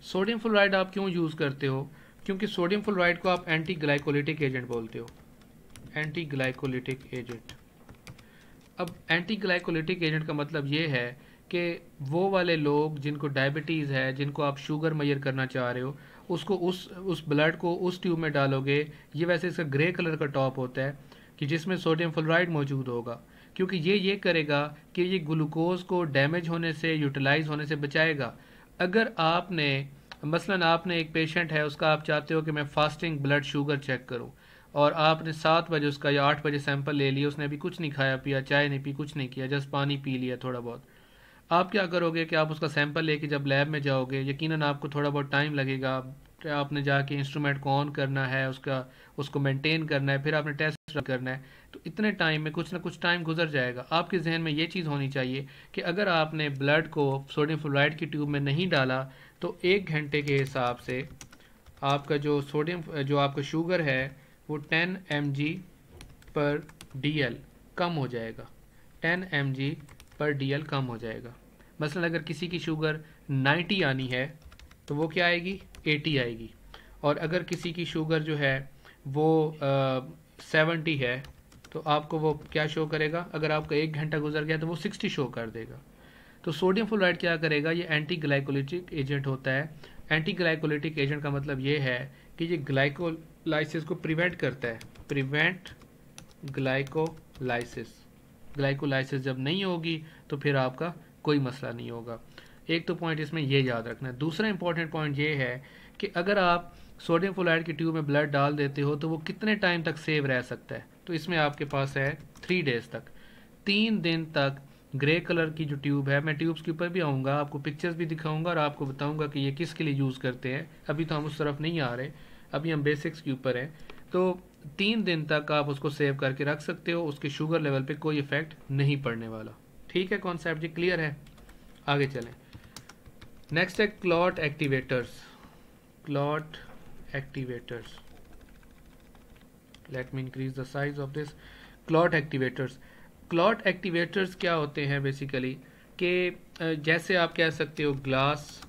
Speaker 1: सोडियम फ्लोराइड आप क्यों यूज़ करते हो? क्योंकि सोडियम फ्लोराइड को आप एंटी ग्लाइकोलिटिक एजेंट बोलते हो, एंटी ग्लाइकोलिटिक एजेंट। अब एंटी ग्लाइकोलिटिक एजेंट का मतलब ये है कि वो वाले लोग जिनको डायबिटीज़ है, जिनको आप शुगर मेजर करना चाह रहे हो, उसको उस ब्लड को उस ट्यूब में डालोगे। ये वैसे इसका ग्रे कलर का टॉप होता है कि जिसमें सोडियम फ्लोराइड मौजूद होगा, क्योंकि ये करेगा कि ये ग्लूकोज को डैमेज होने से, यूटिलाइज होने से बचाएगा। अगर आपने मसलन आपने एक पेशेंट है, उसका आप चाहते हो कि मैं फास्टिंग ब्लड शुगर चेक करूं, और आपने 7 बजे उसका या 8 बजे सैंपल ले लिया, उसने अभी कुछ नहीं खाया पिया, चाय नहीं पी, कुछ नहीं किया, जस्ट पानी पी लिया थोड़ा बहुत। आप क्या करोगे कि आप उसका सैंपल लेके जब लैब में जाओगे, यकीनन आपको थोड़ा बहुत टाइम लगेगा। आपने जाके इंस्ट्रूमेंट को ऑन करना है, उसको मेंटेन करना है, फिर आपने टेस्ट करना है, तो इतने टाइम में कुछ ना कुछ टाइम गुजर जाएगा। आपके जहन में ये चीज़ होनी चाहिए कि अगर आपने ब्लड को सोडियम फ्लोराइड की ट्यूब में नहीं डाला तो 1 घंटे के हिसाब से आपका जो सोडियम, जो आपका शुगर है, वो 10 mg पर DL कम हो जाएगा, 10 mg पर DL कम हो जाएगा। मसलन अगर किसी की शुगर 90 आनी है तो वो क्या आएगी? 80 आएगी। और अगर किसी की शुगर जो है वो 70 है तो आपको वो क्या शो करेगा? अगर आपका 1 घंटा गुजर गया तो वो 60 शो कर देगा। तो सोडियम फ्लोराइड क्या करेगा? ये एंटी ग्लाइकोलिटिक एजेंट होता है। एंटी ग्लाइकोलिटिक एजेंट का मतलब ये है कि ये ग्लाइकोलाइसिस को प्रिवेंट करता है, प्रिवेंट ग्लाइकोलाइसिस। ग्लाइकोलाइसिस जब नहीं होगी तो फिर आपका कोई मसला नहीं होगा। एक तो पॉइंट इसमें ये याद रखना है। दूसरा इंपॉर्टेंट पॉइंट ये है कि अगर आप सोडियम फ्लोराइड की ट्यूब में ब्लड डाल देते हो तो वो कितने टाइम तक सेव रह सकता है? तो इसमें आपके पास है 3 डेज तक, 3 दिन तक ग्रे कलर की जो ट्यूब है, मैं ट्यूब्स के ऊपर भी आऊँगा, आपको पिक्चर्स भी दिखाऊंगा और आपको बताऊंगा कि ये किसके लिए यूज़ करते हैं। अभी तो हम उस तरफ नहीं आ रहे, अभी हम बेसिक्स के ऊपर हैं। तो 3 दिन तक आप उसको सेव करके रख सकते हो, उसके शुगर लेवल पे कोई इफेक्ट नहीं पड़ने वाला। ठीक है, कॉन्सेप्ट जी क्लियर है? आगे चलें। नेक्स्ट है clot activators. Clot activators, let me increase the size of this. Clot activators, clot activators क्या होते हैं बेसिकली कि जैसे आप कह सकते हो ग्लास,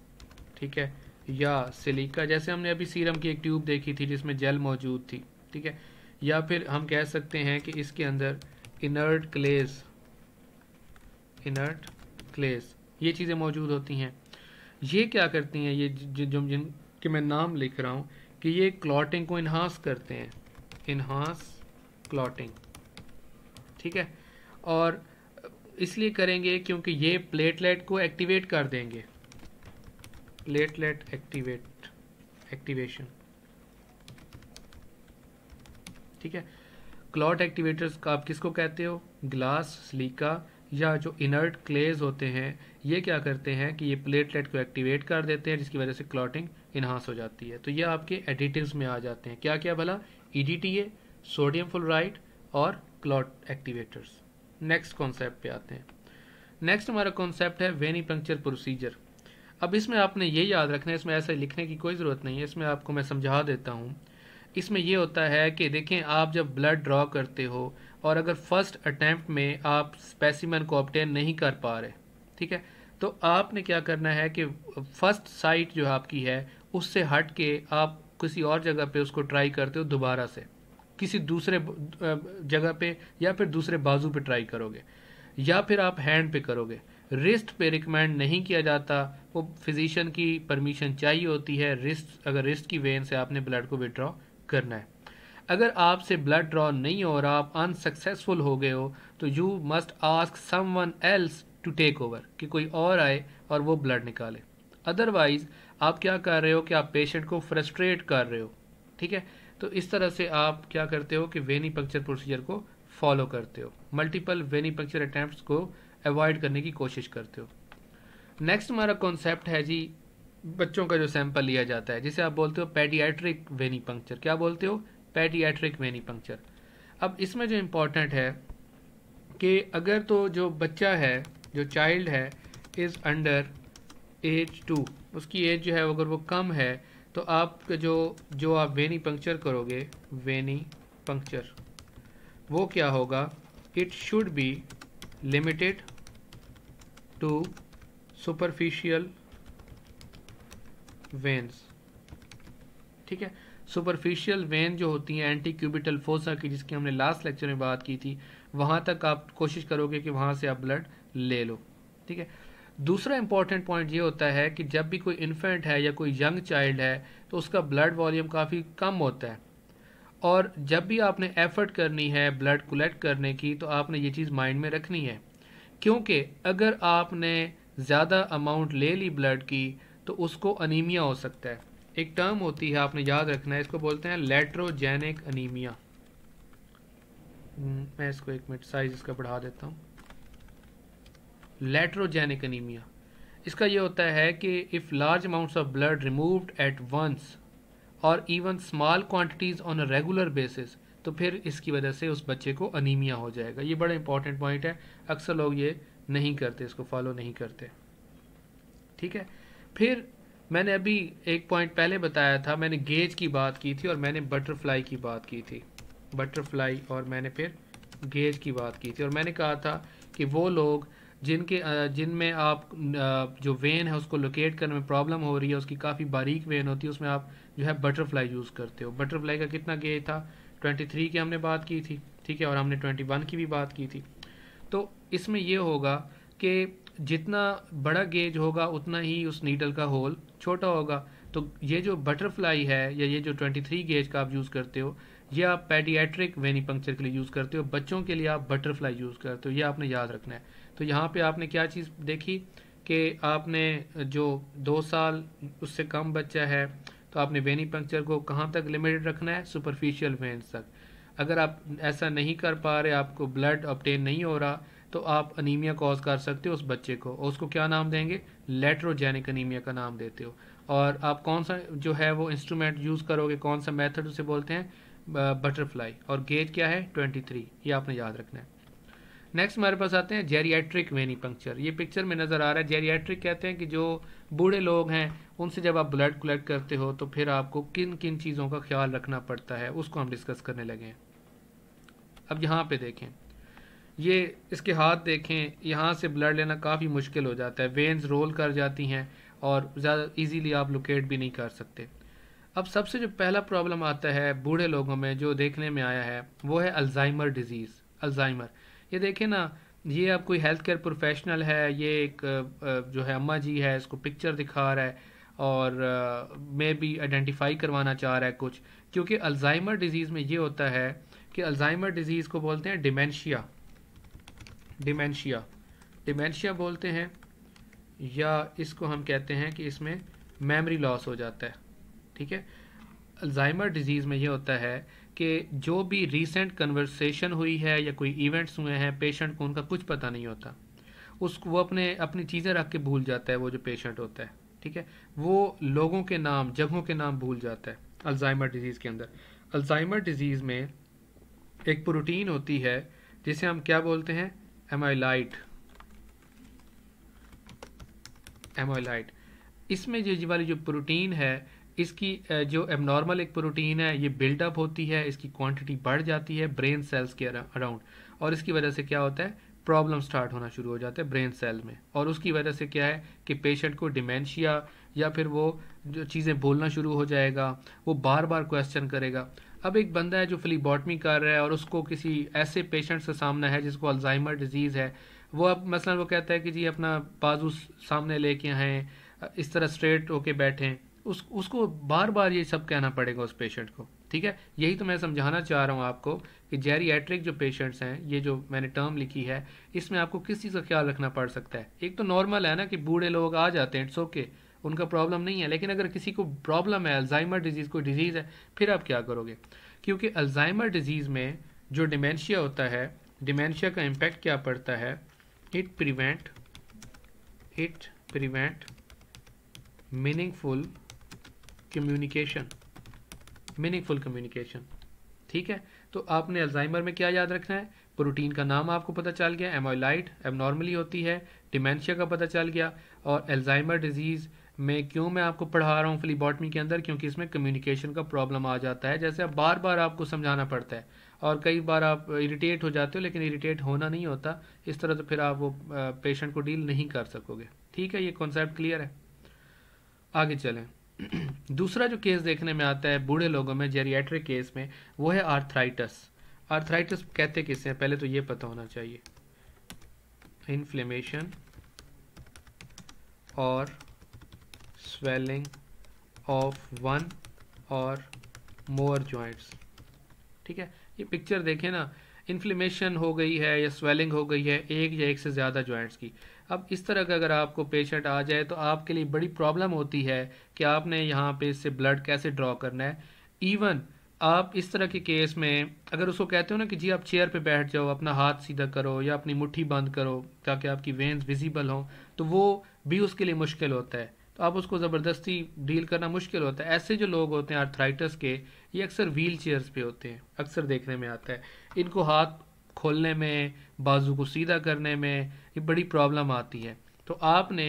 Speaker 1: ठीक है, या सिलिका, जैसे हमने अभी सीरम की एक ट्यूब देखी थी जिसमें जेल मौजूद थी, ठीक है, या फिर हम कह सकते हैं कि इसके अंदर इनर्ट क्लेज, इनर्ट क्लेज, ये चीज़ें मौजूद होती हैं। ये क्या करती हैं? ये जो जिनके मैं नाम लिख रहा हूँ कि ये क्लॉटिंग को इन्हांस करते हैं, इन्हांस क्लॉटिंग, ठीक है। और इसलिए करेंगे क्योंकि ये प्लेटलेट को एक्टिवेट कर देंगे, प्लेटलेट एक्टिवेशन, ठीक है। क्लॉट एक्टिवेटर्स का आप किसको कहते हो? ग्लास, सिलिका या जो इनर्ट क्लेज होते हैं, ये क्या करते हैं कि ये प्लेटलेट को एक्टिवेट कर देते हैं, जिसकी वजह से क्लॉटिंग इन्हांस हो जाती है। तो ये आपके एडिटिव्स में आ जाते हैं। क्या क्या भला? EDTA, सोडियम फ्लोराइड और क्लॉट एक्टिवेटर्स। नेक्स्ट कॉन्सेप्ट पे आते हैं। नेक्स्ट हमारा कॉन्सेप्ट है वेनिपंक्चर प्रोसीजर। अब इसमें आपने ये याद रखना है, इसमें ऐसे लिखने की कोई ज़रूरत नहीं है, इसमें आपको मैं समझा देता हूँ। इसमें ये होता है कि देखें, आप जब ब्लड ड्रॉ करते हो और अगर फर्स्ट अटैम्प्ट में आप स्पेसिमेन को ऑब्टेन नहीं कर पा रहे, ठीक है, तो आपने क्या करना है कि फर्स्ट साइट जो आपकी है उससे हट के आप किसी और जगह पे उसको ट्राई करते हो, दोबारा से किसी दूसरे जगह पे या फिर दूसरे बाजू पे ट्राई करोगे, या फिर आप हैंड पे करोगे। रिस्ट पे रिकमेंड नहीं किया जाता, वो फिजिशियन की परमिशन चाहिए होती है। रिस्ट, अगर रिस्ट की वेन से आपने ब्लड को विड्रॉ करना है, अगर आपसे ब्लड ड्रॉ नहीं हो रहा, आप अनसक्सेसफुल हो गए हो, तो you must ask someone else to take over, कि कोई और आए और वो ब्लड निकाले। अदरवाइज आप क्या कर रहे हो कि आप पेशेंट को फ्रस्ट्रेट कर रहे हो, ठीक है। तो इस तरह से आप क्या करते हो कि वेनिपंक्चर प्रोसीजर को फॉलो करते हो, मल्टीपल वेनिपंक्चर अटैम्प्ट्स को अवॉइड करने की कोशिश करते हो। नेक्स्ट हमारा कॉन्सेप्ट है जी, बच्चों का जो सैंपल लिया जाता है, जिसे आप बोलते हो पेडियाट्रिक वेनिपंक्चर। क्या बोलते हो? Paediatric venipuncture. अब इसमें जो इम्पोर्टेंट है कि अगर तो जो बच्चा है, जो चाइल्ड है, इज़ अंडर एज 2, उसकी एज जो है अगर वो कम है, तो आप जो आप वेनिपंक्चर करोगे, वेनिपंक्चर, वो क्या होगा? It should be limited to superficial veins, ठीक है। सुपरफिशियल वेन जो होती हैं एंटी क्यूबिटल फोसा की, जिसकी हमने लास्ट लेक्चर में बात की थी, वहाँ तक आप कोशिश करोगे कि वहाँ से आप ब्लड ले लो, ठीक है। दूसरा इंपॉर्टेंट पॉइंट ये होता है कि जब भी कोई इन्फेंट है या कोई यंग चाइल्ड है, तो उसका ब्लड वॉल्यूम काफ़ी कम होता है, और जब भी आपने एफर्ट करनी है ब्लड कलेक्ट करने की, तो आपने ये चीज़ माइंड में रखनी है, क्योंकि अगर आपने ज़्यादा अमाउंट ले ली ब्लड की, तो उसको अनीमिया हो सकता है। एक टर्म होती है, आपने याद रखना है, इसको बोलते हैं लेट्रोजेनिक अनीमिया। मैं इसको एक मिनट साइज इसका बढ़ा देता हूँ। लेट्रोजेनिक अनीमिया, इसका ये होता है कि if large amounts of blood removed at once और even small quantities on a regular basis, तो फिर इसकी वजह से उस बच्चे को अनीमिया हो जाएगा। ये बड़ा इंपॉर्टेंट पॉइंट है, अक्सर लोग ये नहीं करते, इसको फॉलो नहीं करते, ठीक है। फिर मैंने अभी एक पॉइंट पहले बताया था, मैंने गेज की बात की थी और मैंने बटरफ्लाई की बात की थी, बटरफ्लाई, और मैंने फिर गेज की बात की थी, और मैंने कहा था कि वो लोग जिनमें आप जो वेन है उसको लोकेट करने में प्रॉब्लम हो रही है, उसकी काफ़ी बारीक वेन होती है, उसमें आप जो है बटरफ्लाई यूज़ करते हो। बटरफ्लाई का कितना गेज था? 23 की हमने बात की थी, ठीक है, और हमने 21 की भी बात की थी। तो इसमें ये होगा कि जितना बड़ा गेज होगा उतना ही उस नीडल का होल छोटा होगा। तो ये जो बटरफ्लाई है या ये जो 23 गेज का आप यूज़ करते हो, ये आप पेडियाट्रिक वेनिपंक्चर के लिए यूज़ करते हो, बच्चों के लिए आप बटरफ्लाई यूज़ करते हो, ये आपने याद रखना है। तो यहाँ पे आपने क्या चीज़ देखी कि आपने जो 2 साल उससे कम बच्चा है, तो आपने वेनिपंक्चर को कहाँ तक लिमिटेड रखना है? सुपरफिशियल वेन्स तक। अगर आप ऐसा नहीं कर पा रहे, आपको ब्लड ऑब्टेन नहीं हो रहा, तो आप अनीमिया कॉज कर सकते हो उस बच्चे को, और उसको क्या नाम देंगे? लेट्रोजेनिक अनीमिया का नाम देते हो। और आप कौन सा जो है वो इंस्ट्रूमेंट यूज़ करोगे, कौन सा मेथड उसे बोलते हैं? बटरफ्लाई। और गेज क्या है? 23, ये आपने याद रखना है। नेक्स्ट हमारे पास आते हैं जेरियाट्रिक वेनिपंक्चर। ये पिक्चर में नज़र आ रहा है, जेरियाट्रिक कहते हैं कि जो बूढ़े लोग हैं उनसे जब आप ब्लड कलेक्ट करते हो, तो फिर आपको किन किन चीज़ों का ख्याल रखना पड़ता है, उसको हम डिस्कस करने लगे हैं। अब यहाँ पे देखें, ये इसके हाथ देखें, यहाँ से ब्लड लेना काफ़ी मुश्किल हो जाता है, वेन्स रोल कर जाती हैं और ज़्यादा इजीली आप लोकेट भी नहीं कर सकते। अब सबसे जो पहला प्रॉब्लम आता है बूढ़े लोगों में, जो देखने में आया है, वो है अल्जाइमर डिजीज़। अल्जाइमर, ये देखें ना, ये अब कोई हेल्थ केयर प्रोफेशनल है, ये एक जो है अम्मा जी है, इसको पिक्चर दिखा रहा है और मे बी आइडेंटिफाई करवाना चाह रहा है कुछ, क्योंकि अल्जाइमर डिजीज़ में ये होता है कि अल्जाइमर डिजीज़ को बोलते हैं डिमेंशिया। डिमेंशिया, डिमेंशिया बोलते हैं, या इसको हम कहते हैं कि इसमें मेमोरी लॉस हो जाता है, ठीक है। अल्जाइमर डिजीज़ में ये होता है कि जो भी रीसेंट कन्वर्सेशन हुई है या कोई इवेंट्स हुए हैं, पेशेंट को उनका कुछ पता नहीं होता, उसको वो अपनी चीज़ें रख के भूल जाता है, वो जो पेशेंट होता है, ठीक है, वो लोगों के नाम, जगहों के नाम भूल जाता है अल्जाइमर डिजीज़ के अंदर। अल्जाइमर डिजीज़ में एक प्रोटीन होती है जिसे हम क्या बोलते हैं, एमाइलाइड। एमाइलाइड, इसमें ये वाली जो प्रोटीन है, इसकी जो एबनॉर्मल एक प्रोटीन है, ये बिल्डअप होती है, इसकी क्वांटिटी बढ़ जाती है ब्रेन सेल्स के अराउंड, और इसकी वजह से क्या होता है, प्रॉब्लम स्टार्ट होना शुरू हो जाता है ब्रेन सेल में, और उसकी वजह से क्या है कि पेशेंट को डिमेंशिया या फिर वो जो चीज़ें बोलना शुरू हो जाएगा, वो बार बार क्वेश्चन करेगा। अब एक बंदा है जो फ्लीबॉटमी कर रहा है और उसको किसी ऐसे पेशेंट से सामना है जिसको अल्जाइमर डिजीज़ है, वो अब मसलन वो कहता है कि जी अपना बाजू सामने लेके आएँ, इस तरह स्ट्रेट होके बैठें, उसको बार बार ये सब कहना पड़ेगा उस पेशेंट को। ठीक है, यही तो मैं समझाना चाह रहा हूँ आपको कि जेरिएट्रिक जो पेशेंट्स हैं, ये जो मैंने टर्म लिखी है, इसमें आपको किस चीज़ का ख्याल रखना पड़ सकता है। एक तो नॉर्मल है ना कि बूढ़े लोग आ जाते हैं, इट्स ओके, उनका प्रॉब्लम नहीं है, लेकिन अगर किसी को प्रॉब्लम है, अल्जाइमर डिजीज़ कोई डिजीज़ है, फिर आप क्या करोगे? क्योंकि अल्जाइमर डिजीज़ में जो डिमेंशिया होता है, डिमेंशिया का इम्पैक्ट क्या पड़ता है, it prevent meaningful communication. Meaningful communication, ठीक है। तो आपने अल्जाइमर में क्या याद रखना है, प्रोटीन का नाम आपको पता चल गया, एमोलाइड एबनॉर्मली होती है, डिमेंशिया का पता चल गया, और अल्जाइमर डिजीज़ में क्यों मैं आपको पढ़ा रहा हूँ फ्लीबॉटमी के अंदर, क्योंकि इसमें कम्युनिकेशन का प्रॉब्लम आ जाता है, जैसे अब बार बार आपको समझाना पड़ता है और कई बार आप इरिटेट हो जाते हो, लेकिन इरिटेट होना नहीं होता, इस तरह तो फिर आप वो पेशेंट को डील नहीं कर सकोगे। ठीक है, ये कॉन्सेप्ट क्लियर है। आगे चलें। दूसरा जो केस देखने में आता है बूढ़े लोगों में, जेरिएट्रिक केस में, वो है आर्थराइटिस। आर्थराइटिस कहते किसे हैं, पहले तो ये पता होना चाहिए। इन्फ्लेमेशन और स्वेलिंग ऑफ वन और मोर जॉइंट्स। ठीक है, ये पिक्चर देखें ना, इन्फ्लेमेशन हो गई है या स्वेलिंग हो गई है एक या एक से ज़्यादा जॉइंट्स की। अब इस तरह का अगर आपको पेशेंट आ जाए तो आपके लिए बड़ी प्रॉब्लम होती है कि आपने यहाँ पे इससे ब्लड कैसे ड्रॉ करना है। इवन आप इस तरह के केस में अगर उसको कहते हो ना कि जी आप चेयर पे बैठ जाओ, अपना हाथ सीधा करो या अपनी मुट्ठी बंद करो ताकि आपकी वेन्स विजिबल हों, तो वो भी उसके लिए मुश्किल होता है, तो आप उसको ज़बरदस्ती डील करना मुश्किल होता है। ऐसे जो लोग होते हैं आर्थराइटिस के, ये अक्सर व्हील चेयर्स पे होते हैं, अक्सर देखने में आता है। इनको हाथ खोलने में, बाजू को सीधा करने में ये बड़ी प्रॉब्लम आती है। तो आपने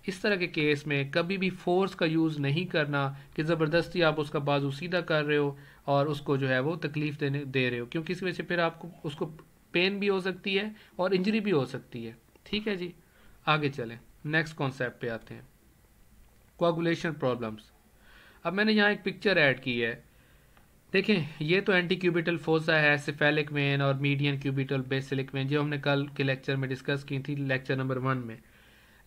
Speaker 1: इस तरह के केस में कभी भी फोर्स का यूज़ नहीं करना कि ज़बरदस्ती आप उसका बाजू सीधा कर रहे हो और उसको जो है वो तकलीफ दे रहे हो, क्योंकि इस वजह से फिर आपको उसको पेन भी हो सकती है और इंजरी भी हो सकती है। ठीक है जी, आगे चलें, नेक्स्ट कॉन्सेप्ट पे आते हैं, कोआगुलेशन प्रॉब्लम्स। अब मैंने यहाँ एक पिक्चर ऐड की है, देखें, ये तो एंटी क्यूबिटल फोसा है, सिफेलिक वेन और मीडियन क्यूबिटल बेसिलिक वेन, जो हमने कल के लेक्चर में डिस्कस की थी, लेक्चर नंबर 1 में।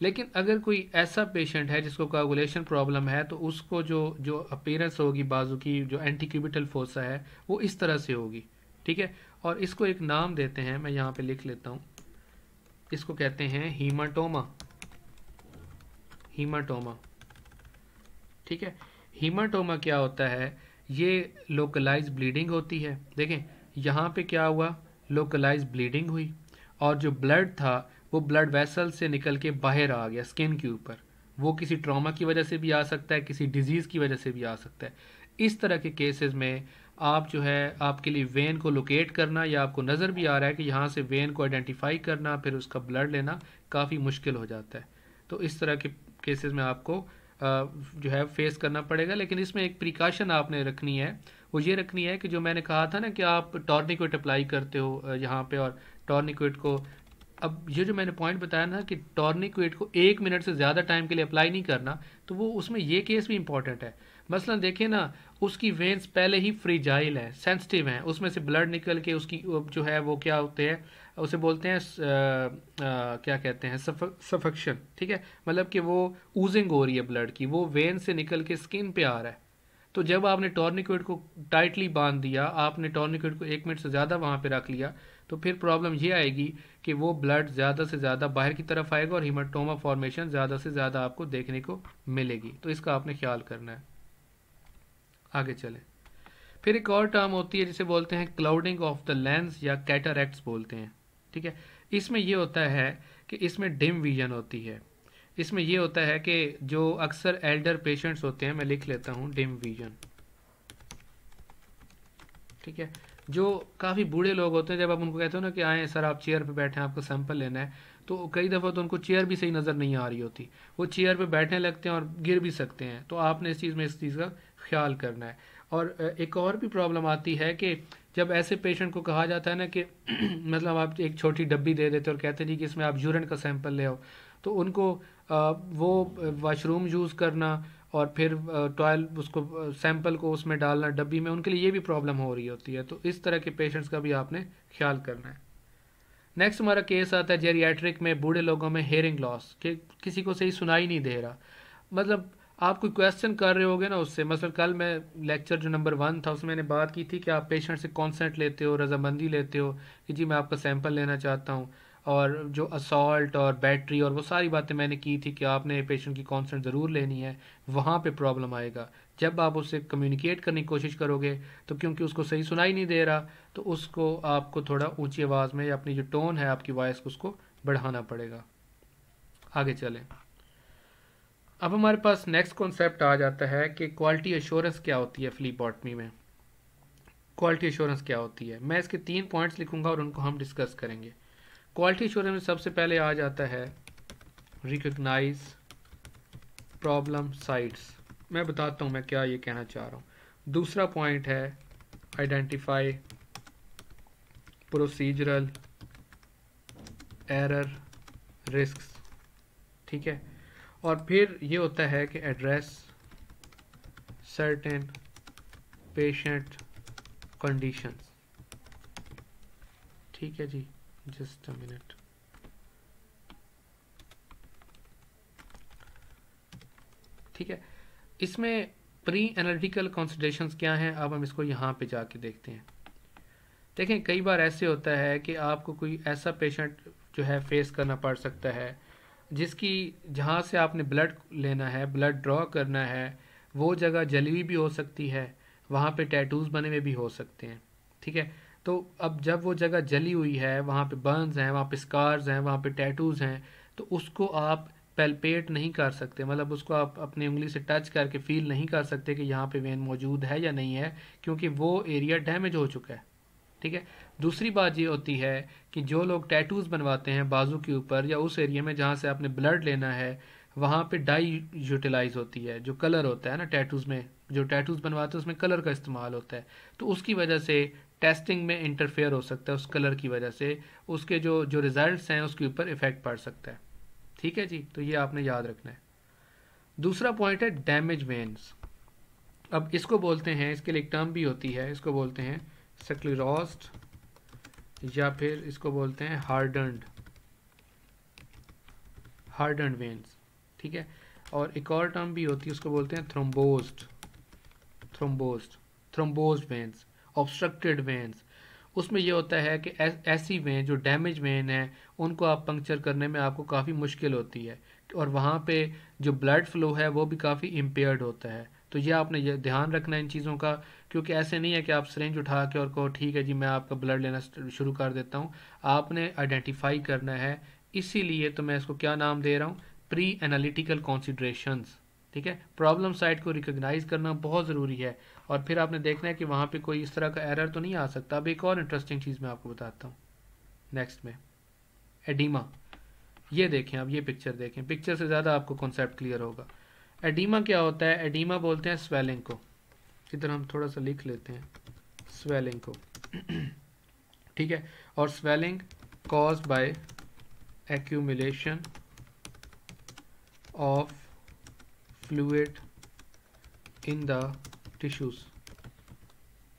Speaker 1: लेकिन अगर कोई ऐसा पेशेंट है जिसको कोआगुलेशन प्रॉब्लम है, तो उसको जो जो अपीयरेंस होगी बाजू की, जो एंटी क्यूबिटल फोसा है, वो इस तरह से होगी। ठीक है, और इसको एक नाम देते हैं, मैं यहाँ पे लिख लेता हूँ, इसको कहते हैं हीमाटोमा। हीमाटोमा, ठीक है। हीमाटोमा क्या होता है, ये लोकलाइज ब्लीडिंग होती है। देखें यहाँ पे क्या हुआ, लोकलाइज ब्लीडिंग हुई, और जो ब्लड था वो ब्लड वेसल से निकल के बाहर आ गया स्किन के ऊपर। वो किसी ट्रॉमा की वजह से भी आ सकता है, किसी डिजीज़ की वजह से भी आ सकता है। इस तरह के केसेस में आप जो है, आपके लिए वेन को लोकेट करना, या आपको नज़र भी आ रहा है कि यहाँ से वेन को आइडेंटिफाई करना, फिर उसका ब्लड लेना काफ़ी मुश्किल हो जाता है। तो इस तरह के केसेस में आपको जो है फेस करना पड़ेगा। लेकिन इसमें एक प्रिकॉशन आपने रखनी है, वो ये रखनी है कि जो मैंने कहा था ना कि आप टॉर्निक्विट अप्लाई करते हो यहाँ पे, और टॉर्निक्विट को, अब ये जो मैंने पॉइंट बताया ना कि टॉर्निक्विट को 1 मिनट से ज़्यादा टाइम के लिए अप्लाई नहीं करना, तो वो उसमें ये केस भी इंपॉर्टेंट है। मसलन देखें ना, उसकी वेन्स पहले ही फ्रीजाइल है, सेंसिटिव हैं, उसमें से ब्लड निकल के उसकी जो है वो क्या होते हैं, उसे बोलते हैं क्या कहते हैं, सफक्शन। ठीक है, मतलब कि वो ऊजिंग हो रही है ब्लड की, वो वेन से निकल के स्किन पे आ रहा है। तो जब आपने टॉर्निक्विट को टाइटली बांध दिया, आपने टॉर्निक्विट को 1 मिनट से ज़्यादा वहाँ पे रख लिया, तो फिर प्रॉब्लम ये आएगी कि वो ब्लड ज़्यादा से ज़्यादा बाहर की तरफ आएगा और हीमाटोमा फॉर्मेशन ज़्यादा से ज़्यादा आपको देखने को मिलेगी। तो इसका आपने ख्याल करना है। आगे चलें, फिर एक और टर्म होती है जिसे बोलते हैं क्लाउडिंग ऑफ द लेंस, या कैटरैक्ट्स बोलते हैं। ठीक है, इसमें ये होता है कि इसमें डिम विजन होती है। इसमें ये होता है कि जो अक्सर एल्डर पेशेंट्स होते हैं, मैं लिख लेता हूँ डिम विजन। ठीक है। जो काफ़ी बूढ़े लोग होते हैं, जब आप उनको कहते हो ना कि आए सर आप चेयर पे बैठे हैं आपको सैंपल लेना है, तो कई दफ़ा तो उनको चेयर भी सही नज़र नहीं आ रही होती, वो चेयर पे बैठने लगते हैं और गिर भी सकते हैं। तो आपने इस चीज़ का ख्याल करना है। और एक और भी प्रॉब्लम आती है कि जब ऐसे पेशेंट को कहा जाता है ना कि मतलब आप एक छोटी डब्बी दे देते हो और कहते हैं जी कि इसमें आप यूरिन का सैंपल ले आओ, तो उनको वो वाशरूम यूज़ करना और फिर टॉयल उसको सैंपल को उसमें डालना डब्बी में, उनके लिए ये भी प्रॉब्लम हो रही होती है। तो इस तरह के पेशेंट्स का भी आपने ख्याल करना है। नेक्स्ट हमारा केस आता है जेरियाट्रिक में, बूढ़े लोगों में हेयरिंग लॉस, कि किसी को सही सुनाई नहीं दे रहा। मतलब आप कोई क्वेश्चन कर रहे होगे ना उससे, मतलब कल मैं लेक्चर जो नंबर 1 था उसमें मैंने बात की थी कि आप पेशेंट से कॉन्सेंट लेते हो, रजामंदी लेते हो कि जी मैं आपका सैंपल लेना चाहता हूँ, और जो असॉल्ट और बैटरी और वो सारी बातें मैंने की थी कि आपने पेशेंट की कॉन्सेंट ज़रूर लेनी है। वहाँ पे प्रॉब्लम आएगा जब आप उससे कम्युनिकेट करने की कोशिश करोगे, तो क्योंकि उसको सही सुनाई नहीं दे रहा, तो उसको आपको थोड़ा ऊंची आवाज़ में या अपनी जो टोन है आपकी वॉइस को उसको बढ़ाना पड़ेगा। आगे चलें। अब हमारे पास नेक्स्ट कॉन्सेप्ट आ जाता है कि क्वालिटी एश्योरेंस क्या होती है फ्लीबॉटमी में। क्वालिटी एश्योरेंस क्या होती है, मैं इसके 3 पॉइंट्स लिखूंगा और उनको हम डिस्कस करेंगे। क्वालिटी एश्योरेंस में सबसे पहले आ जाता है रिकॉग्नाइज प्रॉब्लम साइट्स। मैं बताता हूँ मैं क्या ये कहना चाह रहा हूँ। दूसरा पॉइंट है आइडेंटिफाई प्रोसीजरल एरर रिस्क्स, ठीक है। और फिर ये होता है कि एड्रेस सर्टेन पेशेंट कंडीशंस, ठीक है जी। Just a minute. ठीक है, इसमें प्री एनालिटिकल कंसिडरेशंस क्या हैं, अब हम इसको यहाँ पे जाके देखते हैं। देखें, कई बार ऐसे होता है कि आपको कोई ऐसा पेशेंट जो है फेस करना पड़ सकता है जिसकी जहाँ से आपने ब्लड लेना है, ब्लड ड्रॉ करना है, वो जगह जली हुई भी हो सकती है, वहाँ पे टैटूज़ बने हुए भी हो सकते हैं, ठीक है। तो अब जब वो जगह जली हुई है, वहाँ पे बर्न्स हैं, वहाँ पे स्कार्स हैं, वहाँ पे टैटूज़ हैं, तो उसको आप पैल्पेट नहीं कर सकते, मतलब उसको आप अपनी उंगली से टच करके फील नहीं कर सकते कि यहाँ पे वेन मौजूद है या नहीं है, क्योंकि वो एरिया डैमेज हो चुका है, ठीक है। दूसरी बात ये होती है कि जो लोग टैटूज़ बनवाते हैं बाजू के ऊपर या उस एरिया में जहाँ से आपने ब्लड लेना है, वहाँ पे डाई यूटिलाइज होती है, जो कलर होता है ना टैटूज़ में, जो टैटूज़ बनवाते हैं उसमें कलर का इस्तेमाल होता है, तो उसकी वजह से टेस्टिंग में इंटरफेयर हो सकता है, उस कलर की वजह से उसके जो जो रिजल्ट्स हैं उसके ऊपर इफेक्ट पड़ सकता है, ठीक है जी। तो ये आपने याद रखना है। दूसरा पॉइंट है डैमेज वेन्स। अब इसको बोलते हैं, इसके लिए एक टर्म भी होती है, इसको बोलते हैं स्क्लेरोज्ड, या फिर इसको बोलते हैं हार्डन्ड वेन्स, ठीक है। और एक और टर्म भी होती है, उसको बोलते हैं थ्रोम्बोज्ड वेन्स, ऑब्स्ट्रक्टेड वेन्स। उसमें ये होता है कि ऐसी वेन जो डैमेज वेन है उनको आप पंक्चर करने में आपको काफ़ी मुश्किल होती है, और वहाँ पे जो ब्लड फ्लो है वो भी काफ़ी इम्पेयर्ड होता है। तो ये आपने ये ध्यान रखना है इन चीज़ों का, क्योंकि ऐसे नहीं है कि आप सिरिंज उठा के और कहो ठीक है जी मैं आपका ब्लड लेना शुरू कर देता हूँ। आपने आइडेंटिफाई करना है, इसीलिए तो मैं इसको क्या नाम दे रहा हूँ, प्री एनालिटिकल कॉन्सिडरेशंस, ठीक है। प्रॉब्लम साइट को रिकॉग्नाइज करना बहुत ज़रूरी है, और फिर आपने देखना है कि वहाँ पे कोई इस तरह का एरर तो नहीं आ सकता। अब एक और इंटरेस्टिंग चीज़ मैं आपको बताता हूँ नेक्स्ट में, एडीमा। ये देखें, अब ये पिक्चर देखें, पिक्चर से ज़्यादा आपको कॉन्सेप्ट क्लियर होगा। एडीमा क्या होता है, एडीमा बोलते हैं स्वेलिंग को, इधर हम थोड़ा सा लिख लेते हैं स्वेलिंग को, ठीक है। और swelling cause by accumulation of fluid in the tissues,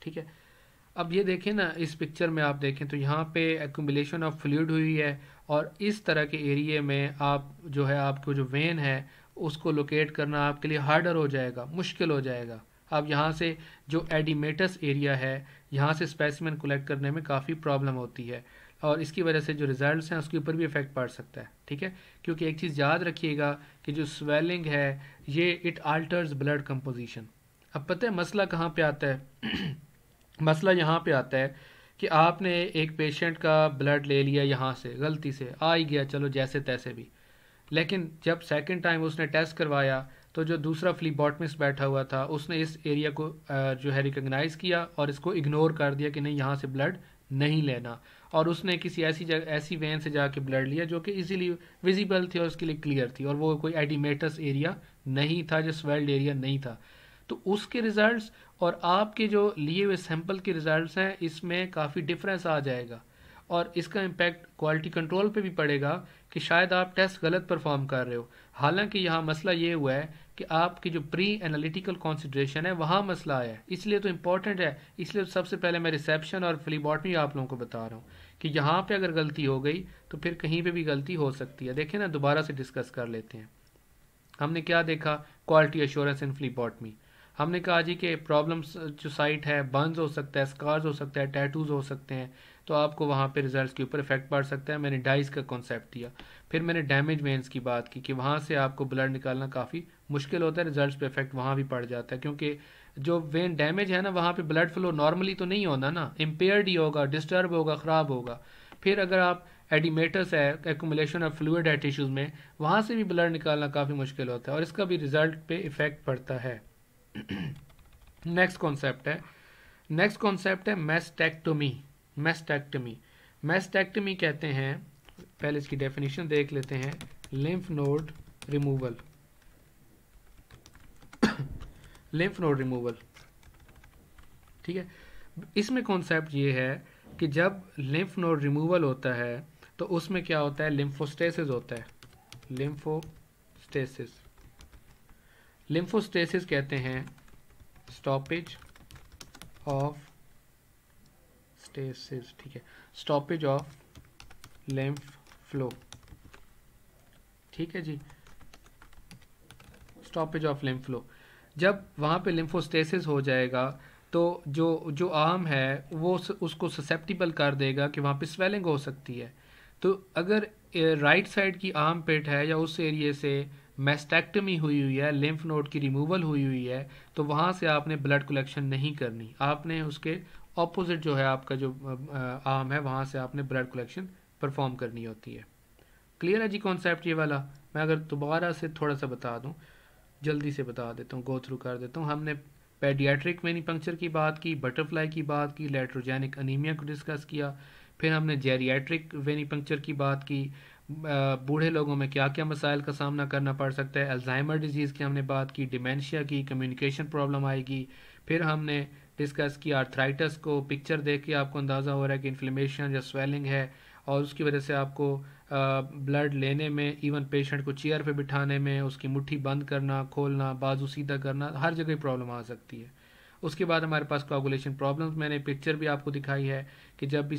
Speaker 1: ठीक है। अब ये देखें ना, इस पिक्चर में आप देखें तो यहाँ पे एक्यूमुलेशन ऑफ फ्लूइड हुई है, और इस तरह के एरिया में आप जो है आपको जो वेन है उसको लोकेट करना आपके लिए हार्डर हो जाएगा, मुश्किल हो जाएगा। अब यहाँ से जो एडिमेटस एरिया है, यहाँ से स्पेसिमेन कलेक्ट करने में काफ़ी प्रॉब्लम होती है, और इसकी वजह से जो रिजल्ट्स हैं उसके ऊपर भी इफेक्ट पड़ सकता है, ठीक है। क्योंकि एक चीज़ याद रखिएगा कि जो स्वेलिंग है ये इट आल्टर्स ब्लड कंपोजिशन। अब पता है मसला कहाँ पे आता है मसला यहाँ पे आता है कि आपने एक पेशेंट का ब्लड ले लिया, यहाँ से गलती से आ ही गया, चलो जैसे तैसे भी, लेकिन जब सेकंड टाइम उसने टेस्ट करवाया तो जो दूसरा फ्लीबॉटमिस्ट बैठा हुआ था उसने इस एरिया को जो है रिकग्नाइज किया और इसको इग्नोर कर दिया कि नहीं यहाँ से ब्लड नहीं लेना, और उसने किसी ऐसी जगह ऐसी वेन से जाके ब्लड लिया जो कि इजीली विजिबल थी और उसके लिए क्लियर थी, और वो कोई एडिमेटस एरिया नहीं था, जो स्वेल्ड एरिया नहीं था। तो उसके रिजल्ट्स और आपके जो लिए हुए सैंपल के रिजल्ट्स हैं इसमें काफ़ी डिफरेंस आ जाएगा, और इसका इम्पैक्ट क्वालिटी कंट्रोल पे भी पड़ेगा कि शायद आप टेस्ट गलत परफॉर्म कर रहे हो। हालांकि यहाँ मसला ये हुआ है कि आपकी जो प्री एनालिटिकल कंसिडरेशन है वहाँ मसला आया है, इसलिए तो इम्पॉर्टेंट है। इसलिए तो सबसे पहले मैं रिसेप्शन और फ्लीबॉटमी आप लोगों को बता रहा हूँ कि यहाँ पे अगर गलती हो गई तो फिर कहीं पे भी गलती हो सकती है। देखें ना, दोबारा से डिस्कस कर लेते हैं। हमने क्या देखा? क्वालिटी एश्योरेंस इन फ्लीबॉटमी। हमने कहा जी कि प्रॉब्लम्स जो साइट है, बर्न्स हो सकता है, स्कार्स हो सकता है, टैटूज हो सकते हैं, तो आपको वहाँ पे रिजल्ट्स के ऊपर इफेक्ट पड़ सकता है। मैंने डाइस का कॉन्सेप्ट दिया। फिर मैंने डैमेज वेन्स की बात की कि वहाँ से आपको ब्लड निकालना काफ़ी मुश्किल होता है, रिजल्ट्स पे इफेक्ट वहाँ भी पड़ जाता है, क्योंकि जो वेन डैमेज है ना वहाँ पे ब्लड फ्लो नॉर्मली तो नहीं होना ना, इम्पेयर्ड ही होगा, डिस्टर्ब होगा, ख़राब होगा। फिर अगर आप एडिमेटस है, एक्यूमुलेशन ऑफ फ्लूइड है टिश्यूज़ में, वहाँ से भी ब्लड निकालना काफ़ी मुश्किल होता है और इसका भी रिजल्ट पे इफेक्ट पड़ता है। नेक्स्ट कॉन्सेप्ट है मैस्टेक्टोमी। मैस्टेक्टमी कहते हैं, पहले इसकी डेफिनेशन देख लेते हैं। Lymph node removal. Lymph node removal, ठीक है। इसमें कॉन्सेप्ट ये है कि जब लिम्फ नोड रिमूवल होता है तो उसमें क्या होता है? लिम्फोस्टेसिस होता है। लिम्फोस्टेसिस कहते हैं स्टॉपेज ऑफ स्टेसिस, ठीक है, स्टॉपेज ऑफ लिम्फ फ्लो, ठीक है जी, स्टॉपेज ऑफ लिम्फ फ्लो। जब वहाँ पे लिम्फोस्टेसिस हो जाएगा तो जो जो आर्म है वो उसको ससेप्टिबल कर देगा कि वहाँ पे स्वेलिंग हो सकती है। तो अगर राइट साइड की आर्म पिट है या उस एरिए से मैस्टेक्टमी हुई हुई है, लिम्फ नोड की रिमूवल हुई हुई है, तो वहाँ से आपने ब्लड कलेक्शन नहीं करनी, आपने उसके ऑपोजिट जो है आपका जो आर्म है वहाँ से आपने ब्लड कलेक्शन परफॉर्म करनी होती है। क्लियर है जी कॉन्सेप्ट ये वाला? मैं अगर दोबारा से थोड़ा सा बता दूं, जल्दी से बता देता हूँ, गो थ्रू कर देता हूँ। हमने पेडियाट्रिक वेनिपंक्चर की बात की, बटरफ्लाई की बात की, लेट्रोजेनिक अनीमिया को डिस्कस किया, फिर हमने जेरियाट्रिक वेनिपंक्चर की बात की, बूढ़े लोगों में क्या क्या मसाइल का सामना करना पड़ सकता है, अल्जाइमर डिजीज़ की हमने बात की, डिमेंशिया की, कम्युनिकेशन प्रॉब्लम आएगी। फिर हमने डिस्कस किया आर्थराइटिस को, पिक्चर देख के आपको अंदाज़ा हो रहा है कि इन्फ्लेमेशन या स्वेलिंग है और उसकी वजह से आपको ब्लड लेने में, इवन पेशेंट को चेयर पे बिठाने में, उसकी मुट्ठी बंद करना, खोलना, बाजू सीधा करना, हर जगह प्रॉब्लम आ सकती है। उसके बाद हमारे पास कोआगुलेशन प्रॉब्लम्स, मैंने पिक्चर भी आपको दिखाई है कि जब भी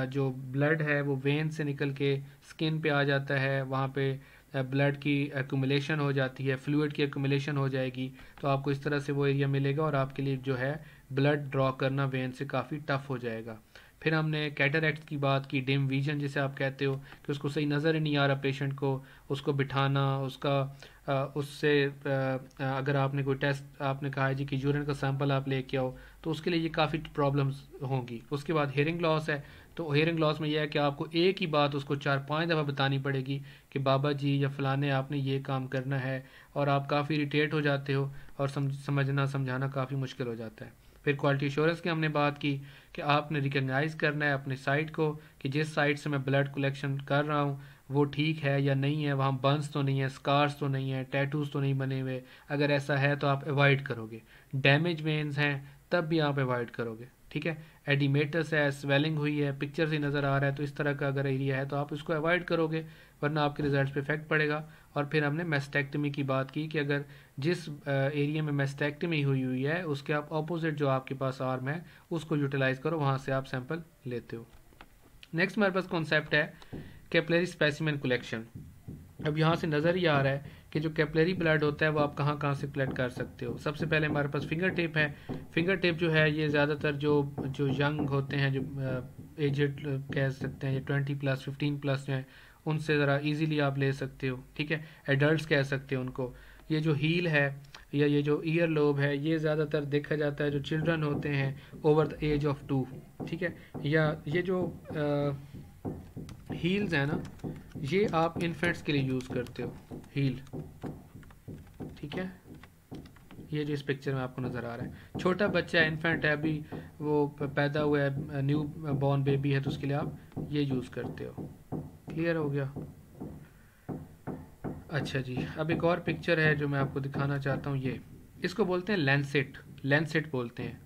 Speaker 1: जो ब्लड है वो वेन से निकल के स्किन पे आ जाता है, वहाँ पे ब्लड की एक्यूमुलेशन हो जाती है, फ्लूइड की एक्यूमुलेशन हो जाएगी, तो आपको इस तरह से वो एरिया मिलेगा और आपके लिए जो है ब्लड ड्रॉ करना वेन से काफ़ी टफ हो जाएगा। फिर हमने कैटरैक्ट की बात की, डिम विजन जिसे आप कहते हो कि उसको सही नज़र ही नहीं आ रहा पेशेंट को, उसको बिठाना, उसका उससे अगर आपने कोई टेस्ट, आपने कहा है जी कि यूरिन का सैंपल आप लेके आओ, तो उसके लिए ये काफ़ी प्रॉब्लम्स होंगी। उसके बाद हेयरिंग लॉस है, तो हेयरिंग लॉस में यह है कि आपको एक ही बात उसको 4-5 दफ़ा बतानी पड़ेगी कि बाबा जी या फलाने आपने ये काम करना है, और आप काफ़ी इरिटेट हो जाते हो और समझना समझाना काफ़ी मुश्किल हो जाता है। फिर क्वालिटी एश्योरेंस की हमने बात की कि आपने रिकग्नाइज करना है अपनी साइट को कि जिस साइट से मैं ब्लड कलेक्शन कर रहा हूँ वो ठीक है या नहीं है, वहाँ बर्न्स तो नहीं है, स्कार्स तो नहीं है, टैटूज तो नहीं बने हुए। अगर ऐसा है तो आप अवॉइड करोगे। डैमेज वेन्स हैं तब भी आप अवॉइड करोगे, ठीक है। एडिमेटस है, स्वेलिंग हुई है, पिक्चर से नज़र आ रहा है, तो इस तरह का अगर एरिया है तो आप इसको अवॉइड करोगे, वरना आपके रिजल्ट पे इफेक्ट पड़ेगा। और फिर हमने मैस्टेक्टमी की बात की कि अगर जिस एरिया में मैस्टेक्टमी हुई हुई है उसके आप ऑपोजिट जो आपके पास आर्म है उसको यूटिलाइज करो, वहाँ से आप सैंपल लेते हो। नेक्स्ट हमारे पास कॉन्सेप्ट है कैपिलरी स्पेसिमेन कलेक्शन। अब यहाँ से नज़र ही आ रहा है कि जो कैपिलरी ब्लड होता है वो आप कहाँ कहाँ से कलेक्ट कर सकते हो। सबसे पहले हमारे पास फिंगर टिप है। फिंगर टिप जो है ये ज़्यादातर जो जो यंग होते हैं, जो एजेड कह सकते हैं, ये 20+, 15+ जो हैं, उनसे ज़रा इजीली आप ले सकते हो, ठीक है। एडल्ट्स कह सकते हो उनको। ये जो हील है या ये जो ईयर लोब है ये ज़्यादातर देखा जाता है जो चिल्ड्रन होते हैं ओवर द एज ऑफ 2, ठीक है। या ये जो हील्स है ना, ये आप इन्फेंट्स के लिए यूज़ करते हो, हील, ठीक है, ये जो इस पिक्चर में आपको नज़र आ रहा है, छोटा बच्चा है, इन्फेंट है, अभी वो पैदा हुआ है, न्यू बॉर्न बेबी है, तो उसके लिए आप ये यूज़ करते हो। क्लियर हो गया? अच्छा जी, अब एक और पिक्चर है जो मैं आपको दिखाना चाहता हूँ। ये इसको बोलते हैं लैंसेट, लैंसेट बोलते हैं।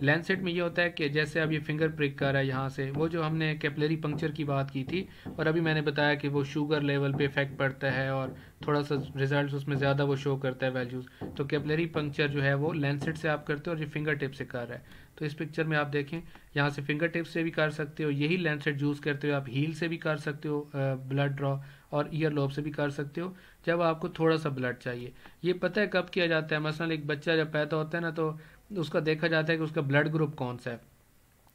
Speaker 1: लैंसेट में ये होता है कि जैसे अब ये फिंगर प्रिक कर रहा है यहाँ से, वो जो हमने कैपिलरी पंक्चर की बात की थी, और अभी मैंने बताया कि वो शुगर लेवल पे इफेक्ट पड़ता है और थोड़ा सा रिजल्ट उसमें ज़्यादा वो शो करता है वैल्यूज़। तो कैपिलरी पंक्चर जो है वो लैंसेट से आप करते हो और ये फिंगर टिप से कर रहा है। तो इस पिक्चर में आप देखें, यहाँ से फिंगर टिप से भी कर सकते हो, यही लैंसेट यूज़ करते हो आप हील से भी कर सकते हो ब्लड ड्रॉ, और ईयर लोब से भी कर सकते हो जब आपको थोड़ा सा ब्लड चाहिए। ये पता है कब किया जाता है? मसलन एक बच्चा जब पैदा होता है ना, तो उसका देखा जाता है कि उसका ब्लड ग्रुप कौन सा है,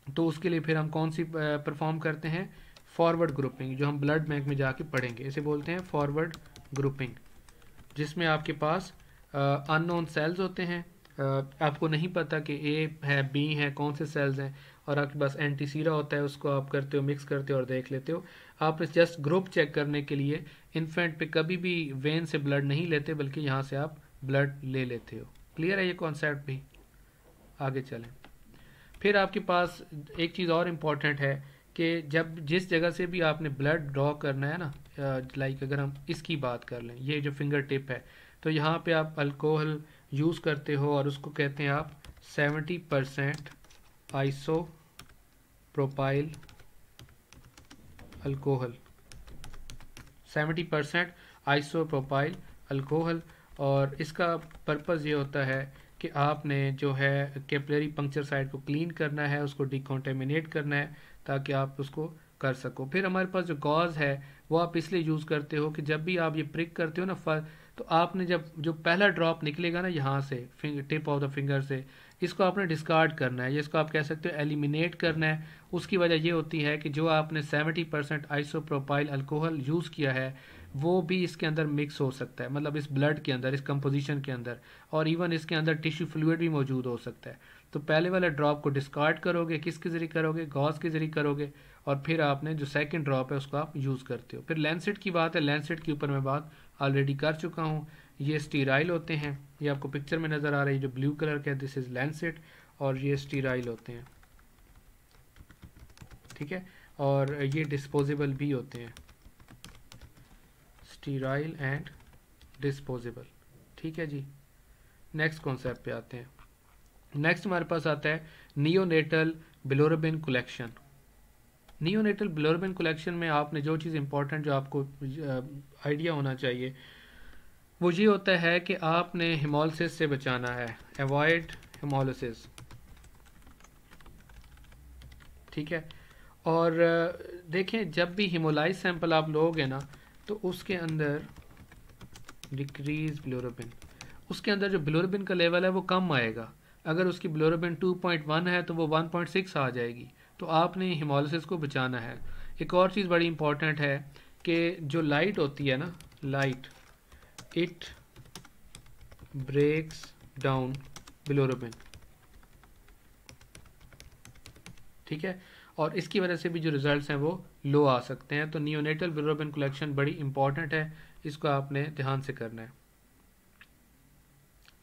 Speaker 1: तो उसके लिए फिर हम कौन सी परफॉर्म करते हैं? फॉरवर्ड ग्रुपिंग, जो हम ब्लड बैंक में जाके पढ़ेंगे, इसे बोलते हैं फॉरवर्ड ग्रुपिंग, जिसमें आपके पास अननोन सेल्स होते हैं, आपको नहीं पता कि ए है बी है कौन से सेल्स हैं, और आपके पास एंटीसीरा होता है, उसको आप करते हो, मिक्स करते हो और देख लेते हो। आप जस्ट ग्रुप चेक करने के लिए इन्फेंट पे कभी भी वेन से ब्लड नहीं लेते, बल्कि यहाँ से आप ब्लड ले लेते हो। क्लियर है ये कॉन्सेप्ट भी? आगे चलें। फिर आपके पास एक चीज़ और इम्पॉर्टेंट है कि जब जिस जगह से भी आपने ब्लड ड्रॉ करना है ना, लाइक अगर हम इसकी बात कर लें, ये जो फिंगर टिप है, तो यहाँ पे आप अल्कोहल यूज़ करते हो और उसको कहते हैं आप 70% iso propyl alcohol, 70% iso propyl alcohol. और इसका पर्पज़ ये होता है कि आपने जो है कैपिलरी पंक्चर साइट को क्लीन करना है, उसको डिकॉन्टेमिनेट करना है, ताकि आप उसको कर सको। फिर हमारे पास जो गॉज है वो आप इसलिए यूज़ करते हो कि जब भी आप ये प्रिक करते हो ना, तो आपने जब जो पहला ड्रॉप निकलेगा ना यहाँ से टिप ऑफ द फिंगर से, इसको आपने डिस्कार्ड करना है, इसको आप कह सकते हो एलिमिनेट करना है। उसकी वजह ये होती है कि जो आपने 70% आइसोप्रोपाइल अल्कोहल यूज़ किया है वो भी इसके अंदर मिक्स हो सकता है, मतलब इस ब्लड के अंदर, इस कंपोजिशन के अंदर, और इवन इसके अंदर टिश्यू फ्लूइड भी मौजूद हो सकता है। तो पहले वाले ड्रॉप को डिस्कार्ड करोगे, किसके ज़रिए करोगे? गॉज के ज़रिए करोगे, और फिर आपने जो सेकंड ड्रॉप है उसको आप यूज़ करते हो। फिर लैंसेट की बात है, लैंसेट के ऊपर मैं बात ऑलरेडी कर चुका हूँ। ये स्टीराइल होते हैं, ये आपको पिक्चर में नज़र आ रही है जो ब्लू कलर का है, दिस इज़ लैंसेट, और ये स्टीराइल होते हैं, ठीक है, और ये डिस्पोजेबल भी होते हैं, स्टीराइल एंड डिस्पोजेबल, ठीक है जी। नेक्स्ट कॉन्सेप्ट पे आते हैं। नेक्स्ट हमारे पास आता है neonatal bilirubin collection. Neonatal bilirubin collection में आपने जो चीज़ इंपॉर्टेंट, जो आपको आइडिया होना चाहिए, वो ये होता है कि आपने हेमोलिसिस से बचाना है, अवॉइड हेमोलिसिस, ठीक है। और देखें, जब भी हेमोलाइज सैंपल आप लोगे ना, तो उसके अंदर डिक्रीज बिलोरुबिन, उसके अंदर जो बिलोरुबिन का लेवल है वो कम आएगा। अगर उसकी बिलोरुबिन 2.1 है तो वो 1.6 आ जाएगी। तो आपने हेमोलिसिस को बचाना है। एक और चीज़ बड़ी इंपॉर्टेंट है कि जो लाइट होती है ना, light, it breaks down bilirubin, ठीक है, और इसकी वजह से भी जो रिजल्ट्स हैं वो लो आ सकते हैं। तो नियोनेटल बिलोरुबिन कलेक्शन बड़ी इंपॉर्टेंट है, इसको आपने ध्यान से करना है।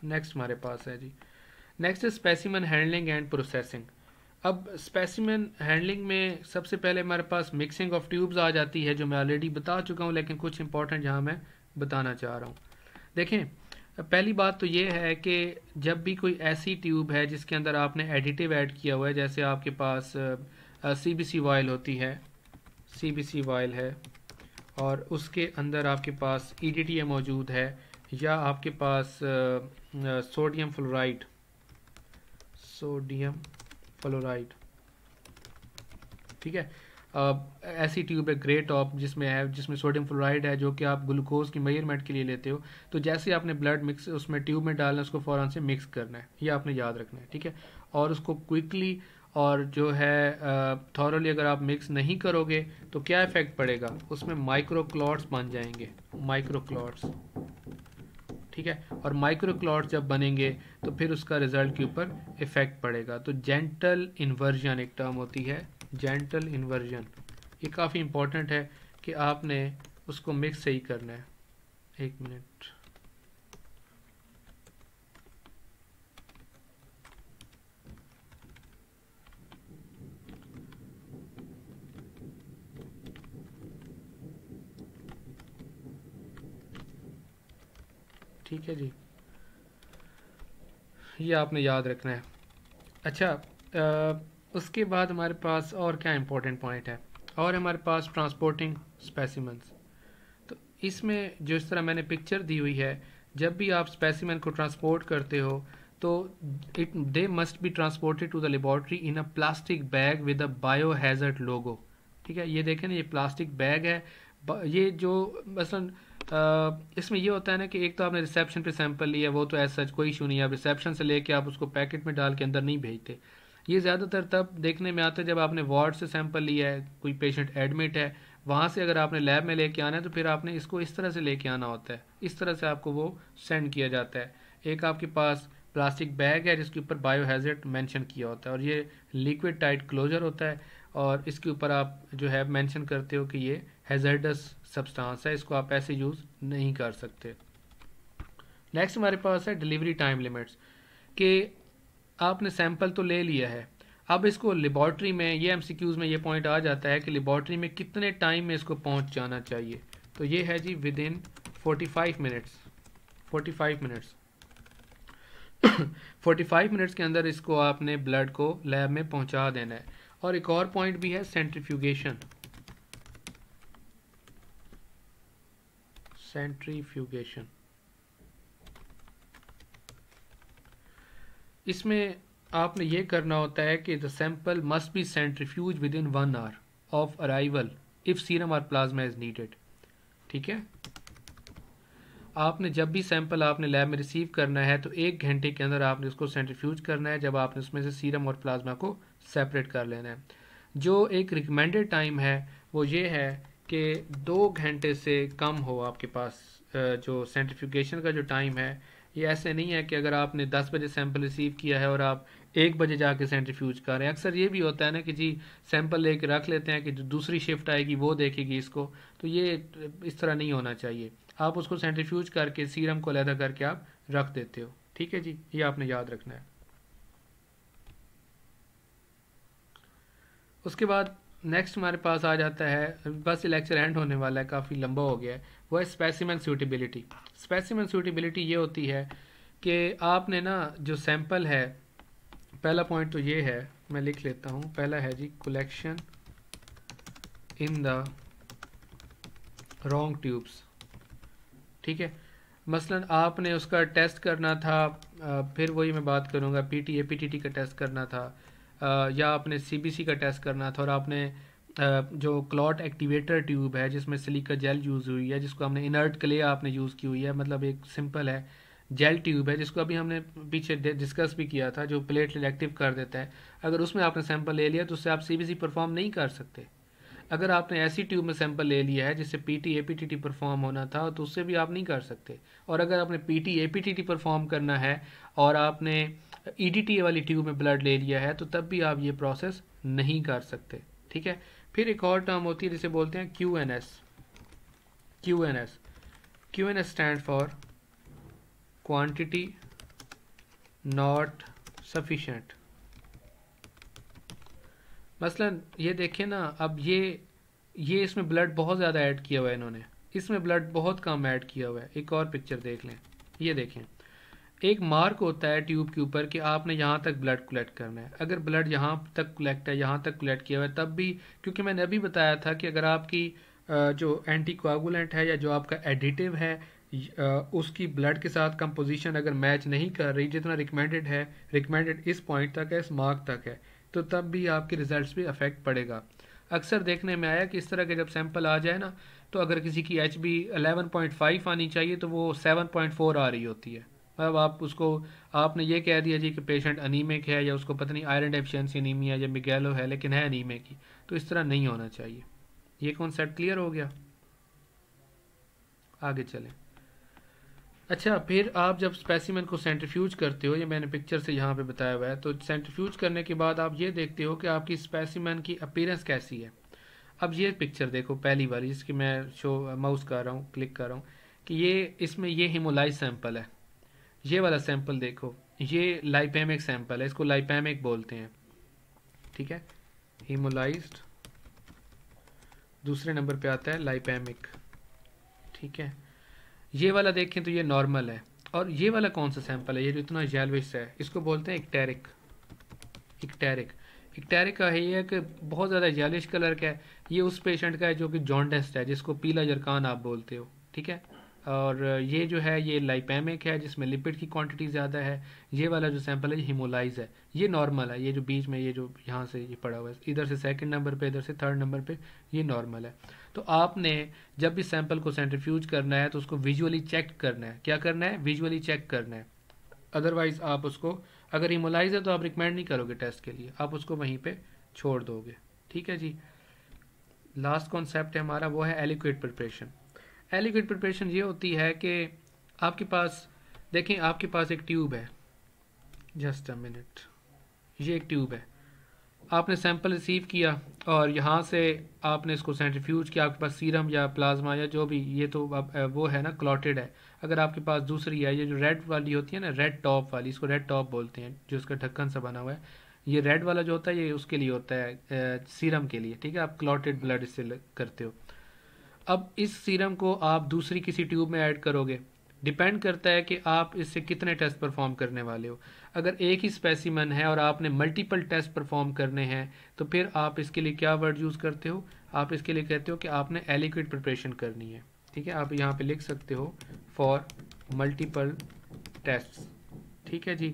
Speaker 1: नेक्स्ट हमारे पास है जी, नेक्स्ट है स्पेसिमेन हैंडलिंग एंड प्रोसेसिंग। अब स्पेसिमेन हैंडलिंग में सबसे पहले हमारे पास मिक्सिंग ऑफ ट्यूब्स आ जाती है, जो मैं ऑलरेडी बता चुका हूँ, लेकिन कुछ इंपॉर्टेंट यहाँ मैं बताना चाह रहा हूँ। देखें, पहली बात तो ये है कि जब भी कोई ऐसी ट्यूब है जिसके अंदर आपने एडिटिव ऐड किया हुआ है, जैसे आपके पास CBC वायल होती है, CBC वायल है, और उसके अंदर आपके पास EDTA मौजूद है, या आपके पास सोडियम फ्लोराइड, सोडियम फ्लोराइड, ठीक है। ऐसी ट्यूब है ग्रे टॉप जिसमें सोडियम फ्लोराइड है, जो कि आप ग्लूकोज की मेजरमेंट के लिए लेते हो। तो जैसे आपने ब्लड मिक्स उसमें ट्यूब में डालना है, उसको फ़ौरन से मिक्स करना है, ये आपने याद रखना है, ठीक है। और उसको क्विकली और जो है थॉरली अगर आप मिक्स नहीं करोगे तो क्या इफेक्ट पड़ेगा? उसमें माइक्रो क्लॉट्स बन जाएंगे, माइक्रो क्लॉट्स, ठीक है। और माइक्रो क्लॉट्स जब बनेंगे तो फिर उसका रिजल्ट के ऊपर इफेक्ट पड़ेगा। तो जेंटल इन्वर्जन एक टर्म होती है, जेंटल इन्वर्जन, ये काफ़ी इंपॉर्टेंट है कि आपने उसको मिक्स सही करना है। एक मिनट, ठीक है जी, ये आपने याद रखना है। अच्छा, उसके बाद हमारे पास और क्या इंपॉर्टेंट पॉइंट है, और हमारे पास ट्रांसपोर्टिंग स्पेसिमेंस। तो इसमें जो इस तरह मैंने पिक्चर दी हुई है, जब भी आप स्पेसिमेन को ट्रांसपोर्ट करते हो तो it they must be transported to the laboratory in a plastic bag with a bio hazard logo. ठीक है, ये देखें ना, ये प्लास्टिक बैग है। ये जो मसलन इसमें ये होता है ना कि एक तो आपने रिसेप्शन पे सैंपल लिया, वो तो ऐसा कोई इशू नहीं है, आप रिसेप्शन से लेके आप उसको पैकेट में डाल के अंदर नहीं भेजते। ये ज़्यादातर तब देखने में आता है जब आपने वार्ड से सैंपल लिया है, कोई पेशेंट एडमिट है, वहाँ से अगर आपने लैब में लेके आना है तो फिर आपने इसको इस तरह से लेके आना होता है, इस तरह से आपको वो सेंड किया जाता है। एक आपके पास प्लास्टिक बैग है जिसके ऊपर बायोहैजर्ड मेंशन किया होता है, और ये लिक्विड टाइट क्लोजर होता है, और इसके ऊपर आप जो है मेंशन करते हो कि ये हैजर्डस सब्सटेंस है, इसको आप ऐसे यूज़ नहीं कर सकते। नेक्स्ट हमारे पास है डिलीवरी टाइम लिमिट्स, कि आपने सैंपल तो ले लिया है, अब इसको लेबॉर्ट्री में, ये एमसीक्यूज में ये पॉइंट आ जाता है कि लेबॉर्ट्री में कितने टाइम में इसको पहुंच जाना चाहिए। तो ये है जी within 45 minutes. 45 minutes 45 minutes के अंदर इसको आपने ब्लड को लैब में पहुंचा देना है। और एक और पॉइंट भी है सेंट्रीफ्यूगेशन। सेंट्रीफ्यूगेशन, इसमें आपने ये करना होता है कि the sample must be centrifuge with in 1 hour of arrival if serum और प्लाज्मा इज नीडेड। ठीक है, आपने जब भी सैंपल आपने लैब में रिसीव करना है तो 1 घंटे के अंदर आपने उसको सेंट्रीफ्यूज करना है, जब आपने उसमें से सीरम और प्लाज्मा को सेपरेट कर लेना है। जो एक रिकमेंडेड टाइम है वो ये है कि 2 घंटे से कम हो आपके पास जो सेंट्रीफ्यूगेशन का जो टाइम है। ये ऐसे नहीं है कि अगर आपने 10 बजे सैंपल रिसीव किया है और आप 1 बजे जाके सेंट्रीफ्यूज कर रहे हैं। अक्सर ये भी होता है ना कि जी सैंपल लेके रख लेते हैं कि जो दूसरी शिफ्ट आएगी वो देखेगी इसको, तो ये इस तरह नहीं होना चाहिए। आप उसको सेंट्रीफ्यूज करके सीरम को अलहदा करके आप रख देते हो। ठीक है जी, ये आपने याद रखना है। उसके बाद नेक्स्ट हमारे पास आ जाता है, बस ये लेक्चर एंड होने वाला है, काफ़ी लंबा हो गया है, वो है स्पेसिमेन सूटेबिलिटी। स्पेसिमेन सूटेबिलिटी ये होती है कि आपने ना जो सैंपल है, पहला पॉइंट तो ये है, मैं लिख लेता हूँ, पहला है जी collection in the wrong tubes. ठीक है, मसलन आपने उसका टेस्ट करना था, फिर वही मैं बात करूँगा, पीटी एपीटीटी का टेस्ट करना था, या आपने सीबीसी का टेस्ट करना था, और आपने जो क्लॉट एक्टिवेटर ट्यूब है जिसमें सिलिका जेल यूज़ हुई है, जिसको हमने इनर्ट क्ले आपने यूज़ की हुई है, मतलब एक सिंपल है जेल ट्यूब है जिसको अभी हमने पीछे डिस्कस भी किया था, जो प्लेटलेट एक्टिव कर देता है। अगर उसमें आपने सैंपल ले लिया तो उससे आप सीबीसी परफॉर्म नहीं कर सकते। अगर आपने ऐसी ट्यूब में सैंपल ले लिया है जिससे पीटी एपीटीटी परफॉर्म होना था तो उससे भी आप नहीं कर सकते। और अगर आपने पीटी एपीटीटी परफॉर्म करना है और आपने ईडीटी वाली ट्यूब में ब्लड ले लिया है तो तब भी आप ये प्रोसेस नहीं कर सकते। ठीक है, फिर एक और टर्म होती है जिसे बोलते हैं QNS. QNS QNS stand for quantity not sufficient. मसलन ये देखें ना, अब ये इसमें ब्लड बहुत ज़्यादा ऐड किया हुआ है इन्होंने, इसमें ब्लड बहुत कम ऐड किया हुआ है। एक और पिक्चर देख लें, ये देखें, एक मार्क होता है ट्यूब के ऊपर कि आपने यहाँ तक ब्लड कलेक्ट करना है। अगर ब्लड यहाँ तक कलेक्ट है, यहाँ तक कलेक्ट किया हुआ है, तब भी, क्योंकि मैंने अभी बताया था कि अगर आपकी जो एंटी कोआगुलेंट है या जो आपका एडिटिव है उसकी ब्लड के साथ कंपोजिशन अगर मैच नहीं कर रही, जितना रिकमेंडेड है, रिकमेंडेड इस पॉइंट तक है, इस मार्क तक है, तो तब भी आपके रिजल्ट्स पे अफेक्ट पड़ेगा। अक्सर देखने में आया कि इस तरह के जब सैंपल आ जाए ना, तो अगर किसी की एच बी 11.5 आनी चाहिए तो वो 7.4 आ रही होती है। मतलब आप उसको, आपने ये कह दिया जी कि पेशेंट अनीमिक है या उसको पता नहीं आयरन डेफिशिएंसी अनीमिया या मिगैलो है, लेकिन है अनीमिक की, तो इस तरह नहीं होना चाहिए। ये कॉन्सेप्ट क्लियर हो गया, आगे चलें। अच्छा, फिर आप जब स्पेसिमेन को सेंट्रीफ्यूज करते हो, ये मैंने पिक्चर से यहाँ पे बताया हुआ है, तो सेंट्रीफ्यूज करने के बाद आप ये देखते हो कि आपकी स्पेसिमेन की अपीयरेंस कैसी है। अब ये पिक्चर देखो, पहली वाली जिसकी मैं शो माउस कर रहा हूँ, क्लिक कर रहा हूँ, कि ये इसमें ये हिमोलाइज सैंपल है। ये वाला सैंपल देखो, ये लाइपेमिक सैंपल है, इसको लाइपेमिक बोलते हैं। ठीक है, हिमोलाइज्ड दूसरे नंबर पे आता है लाइपेमिक। ठीक है, ये वाला देखें तो ये नॉर्मल है, और ये वाला कौन सा सैंपल है, ये जो इतना येलोइश है, इसको बोलते हैं इक्टेरिक। इक्टेरिक इक्टेरिक का है ये कि बहुत ज़्यादा येलिश कलर का है। ये उस पेशेंट का है जो कि जॉन्डिस है, जिसको पीला जरकान आप बोलते हो, ठीक है। और ये जो है ये लाइपेमिक है, जिसमें लिपिड की क्वांटिटी ज़्यादा है। ये वाला जो सैंपल है ये हिमोलाइज है, ये नॉर्मल है। ये जो बीच में ये जो यहाँ से ये पड़ा हुआ है, इधर से सेकंड नंबर पे, इधर से थर्ड नंबर पे, ये नॉर्मल है। तो आपने जब भी सैंपल को सेंट्रीफ्यूज करना है तो उसको विजुअली चेक करना है। क्या करना है? विजुअली चेक करना है। अदरवाइज आप उसको, अगर हिमोलाइज है तो आप रिकमेंड नहीं करोगे टेस्ट के लिए, आप उसको वहीं पे छोड़ दोगे, ठीक है जी। लास्ट कॉन्सेप्ट है हमारा, वो है एलिक्विड प्रिपरेशन। एलिक्विड प्रिपरेशन ये होती है कि आपके पास, देखें आपके पास एक ट्यूब है, जस्ट अ मिनट, ये एक ट्यूब है। आपने सैंपल रिसीव किया और यहाँ से आपने इसको सेंट्रीफ्यूज किया। आपके पास सीरम या प्लाज्मा या जो भी, ये तो अब वो है ना, क्लॉटेड है। अगर आपके पास दूसरी है, ये जो रेड वाली होती है ना, रेड टॉप वाली, इसको रेड टॉप बोलते हैं, जो इसका ढक्कन सा बना हुआ है, ये रेड वाला जो होता है ये उसके लिए होता है, सीरम के लिए, ठीक है। आप क्लॉटेड ब्लड इससे करते हो। अब इस सीरम को आप दूसरी किसी ट्यूब में ऐड करोगे, डिपेंड करता है कि आप इससे कितने टेस्ट परफॉर्म करने वाले हो। अगर एक ही स्पेसिमन है और आपने मल्टीपल टेस्ट परफॉर्म करने हैं, तो फिर आप इसके लिए क्या वर्ड यूज़ करते हो? आप इसके लिए कहते हो कि आपने एलिक्विड प्रिपरेशन करनी है, ठीक है। आप यहाँ पे लिख सकते हो फॉर मल्टीपल टेस्ट, ठीक है जी।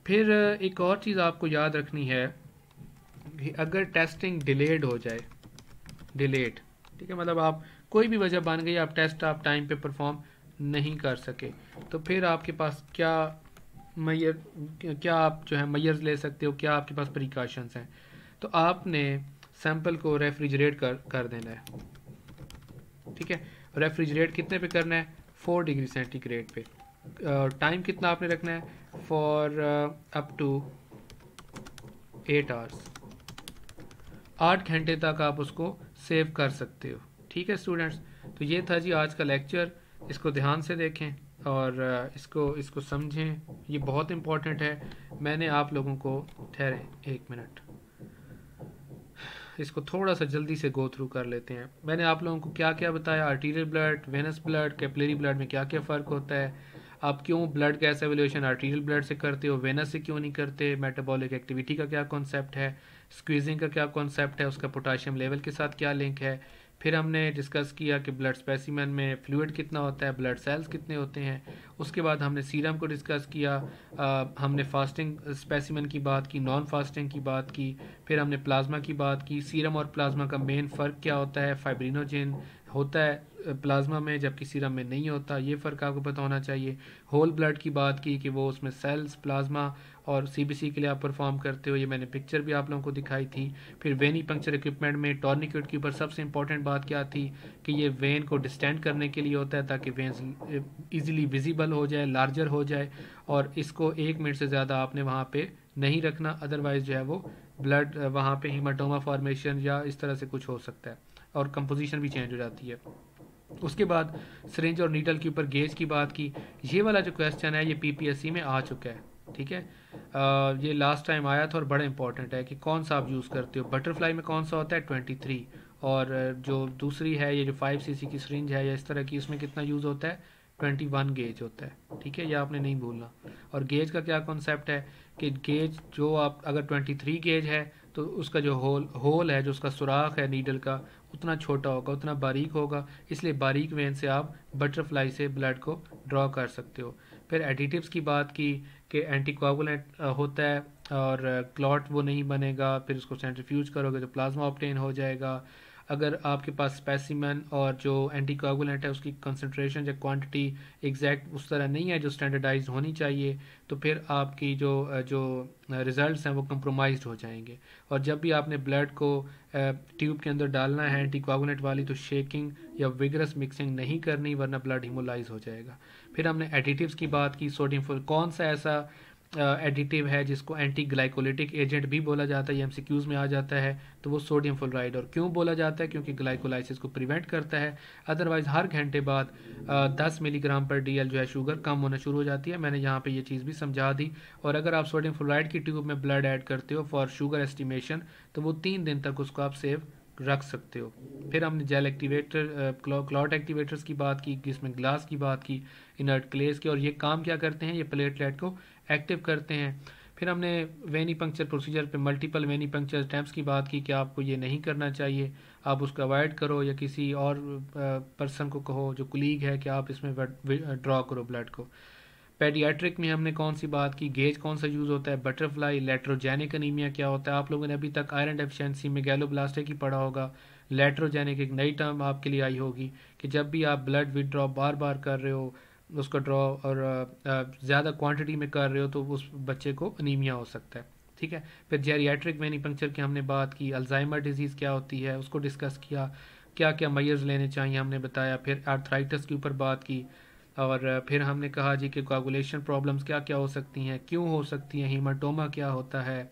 Speaker 1: फिर एक और चीज़ आपको याद रखनी है कि अगर टेस्टिंग डिलेड हो जाए, डिलेड, ठीक है, मतलब आप कोई भी वजह बन गई, आप टेस्ट आप टाइम पे परफॉर्म नहीं कर सके, तो फिर आपके पास क्या मैयर, क्या आप जो है मैयर्स ले सकते हो, क्या आपके पास प्रिकॉशंस हैं? तो आपने सैंपल को रेफ्रिजरेट कर देना है, ठीक है। रेफ्रिजरेट कितने पे करना है? 4 डिग्री सेंटीग्रेड पे। टाइम कितना आपने रखना है? For up to 8 hours. 8 घंटे तक आप उसको सेव कर सकते हो, ठीक है स्टूडेंट्स। तो ये था जी आज का लेक्चर, इसको ध्यान से देखें और इसको समझें, ये बहुत इम्पोर्टेंट है। मैंने आप लोगों को, ठहरे 1 मिनट, इसको थोड़ा सा जल्दी से गो थ्रू कर लेते हैं। मैंने आप लोगों को क्या क्या बताया, arterial blood, venous blood, capillary blood में क्या क्या फ़र्क होता है, आप क्यों blood gas evolution arterial blood से करते हो, वेनस से क्यों नहीं करते, मेटाबॉलिक एक्टिविटी का क्या कॉन्सेप्ट है, स्क्वीजिंग का क्या कॉन्सेप्ट है, उसका पोटाशियम लेवल के साथ क्या लिंक है। फिर हमने डिस्कस किया कि ब्लड स्पेसिमेन में फ्लूइड कितना होता है, ब्लड सेल्स कितने होते हैं। उसके बाद हमने सीरम को डिस्कस किया, हमने फास्टिंग स्पेसिमेन की बात की, नॉन फास्टिंग की बात की। फिर हमने प्लाज्मा की बात की, सीरम और प्लाज्मा का मेन फ़र्क क्या होता है, फाइब्रिनोजेन होता है प्लाज्मा में जबकि सीरम में नहीं होता, ये फ़र्क आपको पता होना चाहिए। होल ब्लड की बात की कि वो उसमें सेल्स, प्लाज्मा और सीबीसी के लिए आप परफॉर्म करते हो, ये मैंने पिक्चर भी आप लोगों को दिखाई थी। फिर वेनी पंक्चर इक्विपमेंट में टॉर्निकेट के ऊपर सबसे इंपॉर्टेंट बात क्या थी कि ये वेन को डिस्टेंड करने के लिए होता है ताकि वेन्स इजीली विजिबल हो जाए, लार्जर हो जाए, और इसको 1 मिनट से ज़्यादा आपने वहाँ पे नहीं रखना, अदरवाइज जो है वो ब्लड वहाँ पे हीमाटोमा फॉर्मेशन या इस तरह से कुछ हो सकता है और कंपोजिशन भी चेंज हो जाती है। उसके बाद सिरिंज और नीडल के ऊपर गेज की बात की। ये वाला जो क्वेश्चन है ये पीपीएससी में आ चुका है, ठीक है। ये लास्ट टाइम आया था और बड़ा इंपॉर्टेंट है कि कौन सा आप यूज़ करते हो। बटरफ्लाई में कौन सा होता है? 23। और जो दूसरी है ये जो 5 cc की सिरिंज है या इस तरह की, उसमें कितना यूज़ होता है? 21 गेज होता है, ठीक है, ये आपने नहीं भूलना। और गेज का क्या कॉन्सेप्ट है कि गेज जो आप, अगर 23 गेज है तो उसका जो होल है, जो उसका सुराख है नीडल का, उतना छोटा होगा, उतना बारीक होगा, इसलिए बारीक वेन से आप बटरफ्लाई से ब्लड को ड्रॉ कर सकते हो। फिर एडिटिव्स की बात की कि एंटीकोगुलेंट होता है और क्लॉट वो नहीं बनेगा, फिर उसको सेंट्रीफ्यूज करोगे तो प्लाज्मा ऑब्टेन हो जाएगा। अगर आपके पास स्पेसिमेन और जो एंटीकोगुलेंट है उसकी कंसंट्रेशन या क्वांटिटी एग्जैक्ट उस तरह नहीं है जो स्टैंडर्डाइज होनी चाहिए, तो फिर आपकी जो रिजल्ट्स हैं वो कंप्रोमाइज्ड हो जाएंगे। और जब भी आपने ब्लड को ट्यूब के अंदर डालना है एंटीकोगुलेंट वाली, तो शेकिंग या विगरस मिक्सिंग नहीं करनी, वरना ब्लड हिमोलाइज हो जाएगा। फिर हमने एडिटिव्स की बात की। सोडियम कौन सा ऐसा एडिटिव है जिसको एंटी ग्लाइकोलिटिक एजेंट भी बोला जाता है, ये एमसीक्यूज में आ जाता है, तो वो सोडियम फ्लोराइड। और क्यों बोला जाता है? क्योंकि ग्लाइकोलाइसिस को प्रिवेंट करता है। अदरवाइज हर घंटे बाद 10 मिलीग्राम पर डीएल जो है शुगर कम होना शुरू हो जाती है। मैंने यहाँ पे ये चीज़ भी समझा दी। और अगर आप सोडियम फ्लोराइड की ट्यूब में ब्लड ऐड करते हो फॉर शुगर एस्टिमेशन, तो वो 3 दिन तक उसको आप सेव रख सकते हो। फिर हमने जेल एक्टिवेटर क्लॉट एक्टिवेटर्स की बात की, जिसमें ग्लास की बात की, इनर्ट क्लेस की, और ये काम क्या करते हैं, ये प्लेटलेट को एक्टिव करते हैं। फिर हमने वेनी पंक्चर प्रोसीजर पे मल्टीपल वेनी पंक्चर अटैम्प्ट्स की बात की कि आपको ये नहीं करना चाहिए, आप उसको अवॉइड करो या किसी और पर्सन को कहो जो कुलीग है कि आप इसमें ड्रॉ करो ब्लड को। पेडियाट्रिक में हमने कौन सी बात की, गेज कौन सा यूज़ होता है, बटरफ्लाई, लेट्रोजेनिक अनीमिया क्या होता है। आप लोगों ने अभी तक आयरन डेफिशिएंसी में गैलोब्लास्टिक ही पढ़ा होगा। लेट्रोजेनिक एक नई टर्म आपके लिए आई होगी कि जब भी आप ब्लड विदड्रॉ बार बार कर रहे हो उसको ड्रॉ और ज़्यादा क्वांटिटी में कर रहे हो तो उस बच्चे को अनीमिया हो सकता है। ठीक है। फिर जेरियाट्रिक वेनिपंक्चर की हमने बात की, अल्जाइमर डिजीज़ क्या होती है उसको डिस्कस किया, क्या क्या मेजर्स लेने चाहिए हमने बताया। फिर आर्थराइटिस के ऊपर बात की, और फिर हमने कहा जी कि कोagulation प्रॉब्लम्स क्या क्या हो सकती हैं, क्यों हो सकती हैं, हीमाटोमा क्या होता है।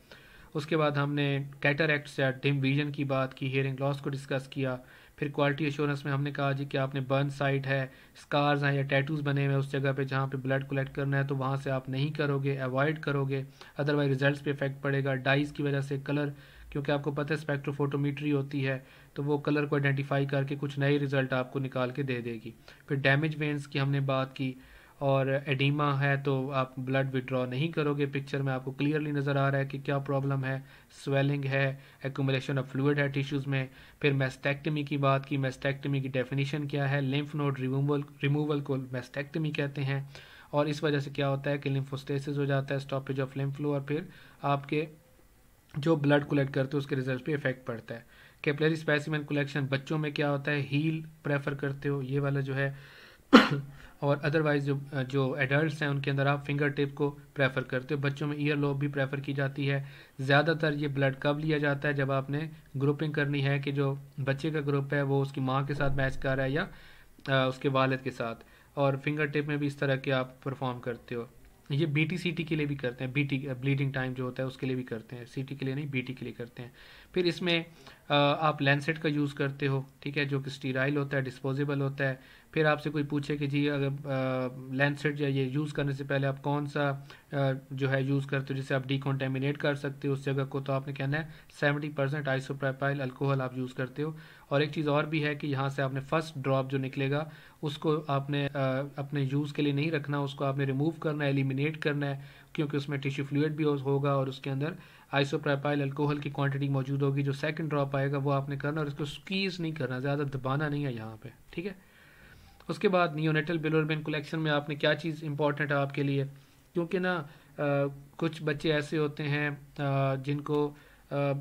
Speaker 1: उसके बाद हमने कैटरैक्ट्स या डिम विजन की बात की, हियरिंग लॉस को डिस्कस किया। फिर क्वालिटी एश्योरेंस में हमने कहा जी कि आपने बर्न साइट है, स्कार्स हैं या टैटूज़ बने हुए हैं उस जगह पे जहाँ पे ब्लड कलेक्ट करना है तो वहाँ से आप नहीं करोगे, अवॉइड करोगे, अदरवाइज रिजल्ट्स पे इफेक्ट पड़ेगा। डाइस की वजह से कलर, क्योंकि आपको पता है स्पेक्ट्रोफोटोमीट्री होती है तो वो कलर को आइडेंटिफाई करके कुछ नए रिजल्ट आपको निकाल के दे देगी। फिर डैमेज वेन्स की हमने बात की, और एडिमा है तो आप ब्लड विड्रॉ नहीं करोगे। पिक्चर में आपको क्लियरली नज़र आ रहा है कि क्या प्रॉब्लम है, स्वेलिंग है, एक्यूमुलेशन ऑफ फ्लूइड है टिश्यूज़ में। फिर मेस्टेक्टमी की बात की, मेस्टेक्टमी की डेफिनेशन क्या है, लिम्फ नोड रिमूवल को मेस्टेक्टमी कहते हैं, और इस वजह से क्या होता है कि लिम्फोस्टेसिस हो जाता है, स्टॉपेज ऑफ लिम्फ फ्लो, और फिर आपके जो ब्लड कलेक्ट करते हो उसके रिजल्ट पे इफेक्ट पड़ता है। कैपिलरी स्पेसिमेन कलेक्शन बच्चों में क्या होता है, हील प्रेफर करते हो, ये वाला जो है और अदरवाइज जो जो एडल्ट्स हैं उनके अंदर आप फिंगर टिप को प्रेफर करते हो। बच्चों में ईयर लोब भी प्रेफर की जाती है। ज़्यादातर ये ब्लड कब लिया जाता है, जब आपने ग्रुपिंग करनी है कि जो बच्चे का ग्रुप है वो उसकी माँ के साथ मैच कर रहा है या उसके वालिद के साथ, और फिंगर टिप में भी इस तरह के आप परफॉर्म करते हो। ये बीटी सीटी के लिए भी करते हैं, बीटी ब्लीडिंग टाइम जो होता है उसके लिए भी करते हैं, सीटी के लिए नहीं बीटी के लिए करते हैं। फिर इसमें आप लैंसेट का यूज़ करते हो, ठीक है, जो कि स्टीराइल होता है, डिस्पोजेबल होता है। फिर आपसे कोई पूछे कि जी अगर लैंसेट या ये यूज़ करने से पहले आप कौन सा जो है यूज़ करते हो जिससे आप डिकॉन्टेमिनेट कर सकते हो उस जगह को, तो आपने कहना है 70% आइसोप्रोपाइल अल्कोहल आप यूज़ करते हो। और एक चीज़ और भी है कि यहाँ से आपने फर्स्ट ड्रॉप जो निकलेगा उसको आपने अपने यूज़ के लिए नहीं रखना, उसको आपने रिमूव करना है, एलिमिनेट करना है, क्योंकि उसमें टिश्यू फ्लूइड भी होगा और उसके अंदर आइसोप्रोपाइल अल्कोहल की क्वांटिटी मौजूद होगी। जो सेकंड ड्रॉप आएगा वो आपने करना, और इसको स्क्वीज़ नहीं करना, ज़्यादा दबाना नहीं है यहाँ पे, ठीक है। उसके बाद नियोनेटल बिलोरुबिन कलेक्शन में आपने क्या चीज़ इंपॉर्टेंट है आपके लिए, क्योंकि ना कुछ बच्चे ऐसे होते हैं जिनको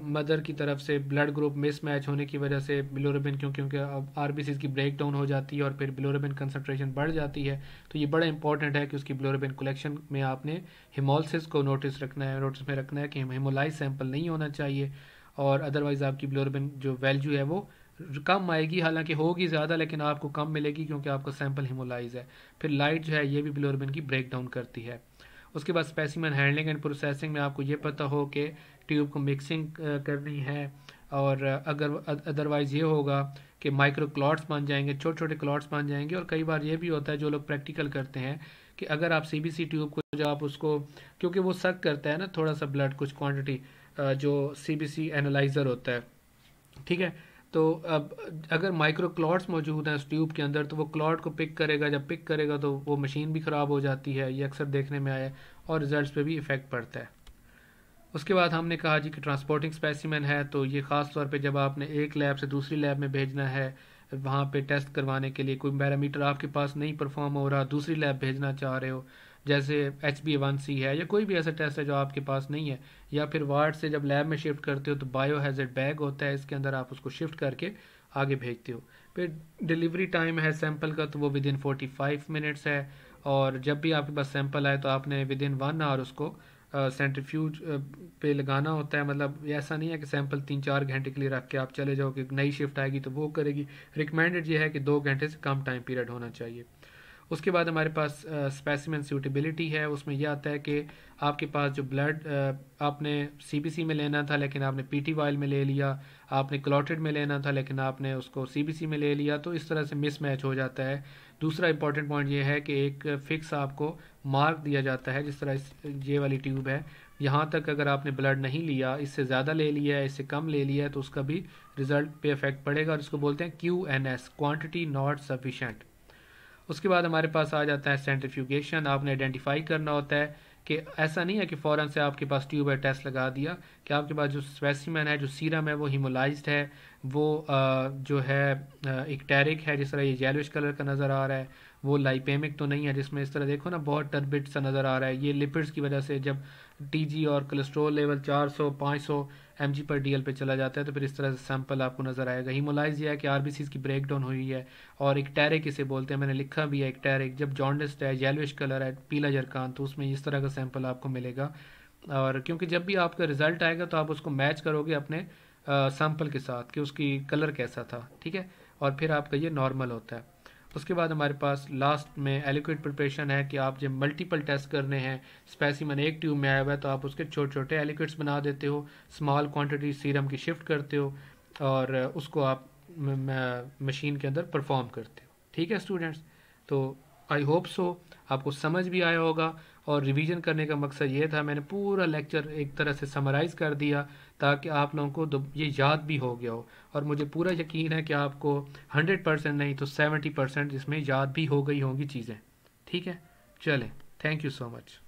Speaker 1: मदर की तरफ से ब्लड ग्रुप मिसमैच होने की वजह से बिलोरुबिन, क्योंकि आरबीसीज की ब्रेक डाउन हो जाती है और फिर बिलोरुबिन कंसंट्रेशन बढ़ जाती है। तो ये बड़ा इंपॉर्टेंट है कि उसकी बिलोरुबिन कलेक्शन में आपने हिमोलिसिस को नोटिस में रखना है कि हिमोलाइज सैंपल नहीं होना चाहिए, और अदरवाइज़ आपकी बिलोरुबिन जो वैल्यू है वो कम आएगी, हालांकि होगी ज़्यादा लेकिन आपको कम मिलेगी क्योंकि आपका सैंपल हिमोलाइज है। फिर लाइट जो है ये भी बिलोरुबिन की ब्रेक डाउन करती है। उसके बाद स्पेसिमेन हैंडलिंग एंड प्रोसेसिंग में आपको ये पता हो कि ट्यूब को मिक्सिंग करनी है, और अगर अदरवाइज़ ये होगा कि माइक्रो क्लॉट्स बन जाएंगे, छोटे छोटे क्लॉट्स बन जाएंगे। और कई बार ये भी होता है जो लोग प्रैक्टिकल करते हैं कि अगर आप सीबीसी ट्यूब को जो आप उसको, क्योंकि वो सक करता है ना थोड़ा सा ब्लड कुछ क्वांटिटी, जो सीबीसी एनालाइज़र होता है, ठीक है। तो अब अगर माइक्रो क्लॉट्स मौजूद हैं उस ट्यूब के अंदर तो वो क्लॉट को पिक करेगा, जब पिक करेगा तो वो मशीन भी ख़राब हो जाती है, ये अक्सर देखने में आया है, और रिजल्ट्स पे भी इफ़ेक्ट पड़ता है। उसके बाद हमने कहा जी कि ट्रांसपोर्टिंग स्पेसिमेन है, तो ये ख़ास तौर पे जब आपने एक लैब से दूसरी लैब में भेजना है वहाँ पे टेस्ट करवाने के लिए, कोई पैरामीटर आपके पास नहीं परफॉर्म हो रहा, दूसरी लैब भेजना चाह रहे हो, जैसे HbA1c है या कोई भी ऐसा टेस्ट है जो आपके पास नहीं है, या फिर वार्ड से जब लैब में शिफ्ट करते हो तो बायो हैजर्ड बैग होता है, इसके अंदर आप उसको शिफ्ट करके आगे भेजते हो। फिर डिलीवरी टाइम है सैंपल का, तो वो विद इन 45 मिनट्स है, और जब भी आपके पास सैंपल आए तो आपने विद इन 1 आवर उसको सेंट्रीफ्यूज पे लगाना होता है। मतलब ऐसा नहीं है कि सैंपल 3-4 घंटे के लिए रख के आप चले जाओ कि नई शिफ्ट आएगी तो वो करेगी। रिकमेंडेड ये है कि 2 घंटे से कम टाइम पीरियड होना चाहिए। उसके बाद हमारे पास स्पेसिमेन सूटेबिलिटी है, उसमें यह आता है कि आपके पास जो ब्लड आपने सीबीसी में लेना था लेकिन आपने पीटी वाइल में ले लिया, आपने क्लॉटेड में लेना था लेकिन आपने उसको सीबीसी में ले लिया, तो इस तरह से मिसमैच हो जाता है। दूसरा इंपॉर्टेंट पॉइंट ये है कि एक फ़िक्स आपको मार्क दिया जाता है, जिस तरह ये वाली ट्यूब है यहाँ तक अगर आपने ब्लड नहीं लिया, इससे ज़्यादा ले लिया है, इससे कम ले लिया है, तो उसका भी रिजल्ट पे इफेक्ट पड़ेगा और इसको बोलते हैं QNS, क्वांटिटी नॉट सफिशेंट। उसके बाद हमारे पास आ जाता है सेंट्रीफ्यूगेशन। आपने आइडेंटिफाई करना होता है कि ऐसा नहीं है कि फ़ौरन से आपके पास ट्यूब है, टेस्ट लगा दिया, कि आपके पास जो स्पेसिमेन है, जो सीरम है, वो हीमोलाइज्ड है, वो जो है इक्टेरिक है, जिस तरह ये येलोइश कलर का नज़र आ रहा है, वो लाइपेमिक तो नहीं है, जिसमें इस तरह देखो ना बहुत टर्बिड सा नज़र आ रहा है। ये लिपिड्स की वजह से जब TG और कोलेस्ट्रॉल लेवल 400-500 mg/dl पे चला जाता है तो फिर इस तरह से सैंपल आपको नज़र आएगा। हीमोलाइज ये है कि RBCs की ब्रेक डाउन हुई है। और इक्टेरिक इसे बोलते हैं, मैंने लिखा भी है इक्टेरिक, जब जॉन्डिस है, येलोइश कलर है, पीला जरकान, तो उसमें इस तरह का सैंपल आपको मिलेगा। और क्योंकि जब भी आपका रिजल्ट आएगा तो आप उसको मैच करोगे अपने सैंपल के साथ कि उसकी कलर कैसा था, ठीक है, और फिर आपका ये नॉर्मल होता है। उसके बाद हमारे पास लास्ट में एलिक्विड प्रिपरेशन है कि आप जब मल्टीपल टेस्ट करने हैं, स्पेसिमन एक ट्यूब में आया हुआ है तो आप उसके छोटे छोटे एलिक्विड्स बना देते हो, स्मॉल क्वांटिटी सीरम की शिफ्ट करते हो और उसको आप मशीन के अंदर परफॉर्म करते हो। ठीक है स्टूडेंट्स, तो आई होप सो आपको समझ भी आया होगा। और रिवीजन करने का मकसद ये था, मैंने पूरा लेक्चर एक तरह से समराइज़ कर दिया ताकि आप लोगों को ये याद भी हो गया हो। और मुझे पूरा यकीन है कि आपको 100% नहीं तो 70% इसमें याद भी हो गई होंगी चीज़ें। ठीक है, चलें, थैंक यू सो मच।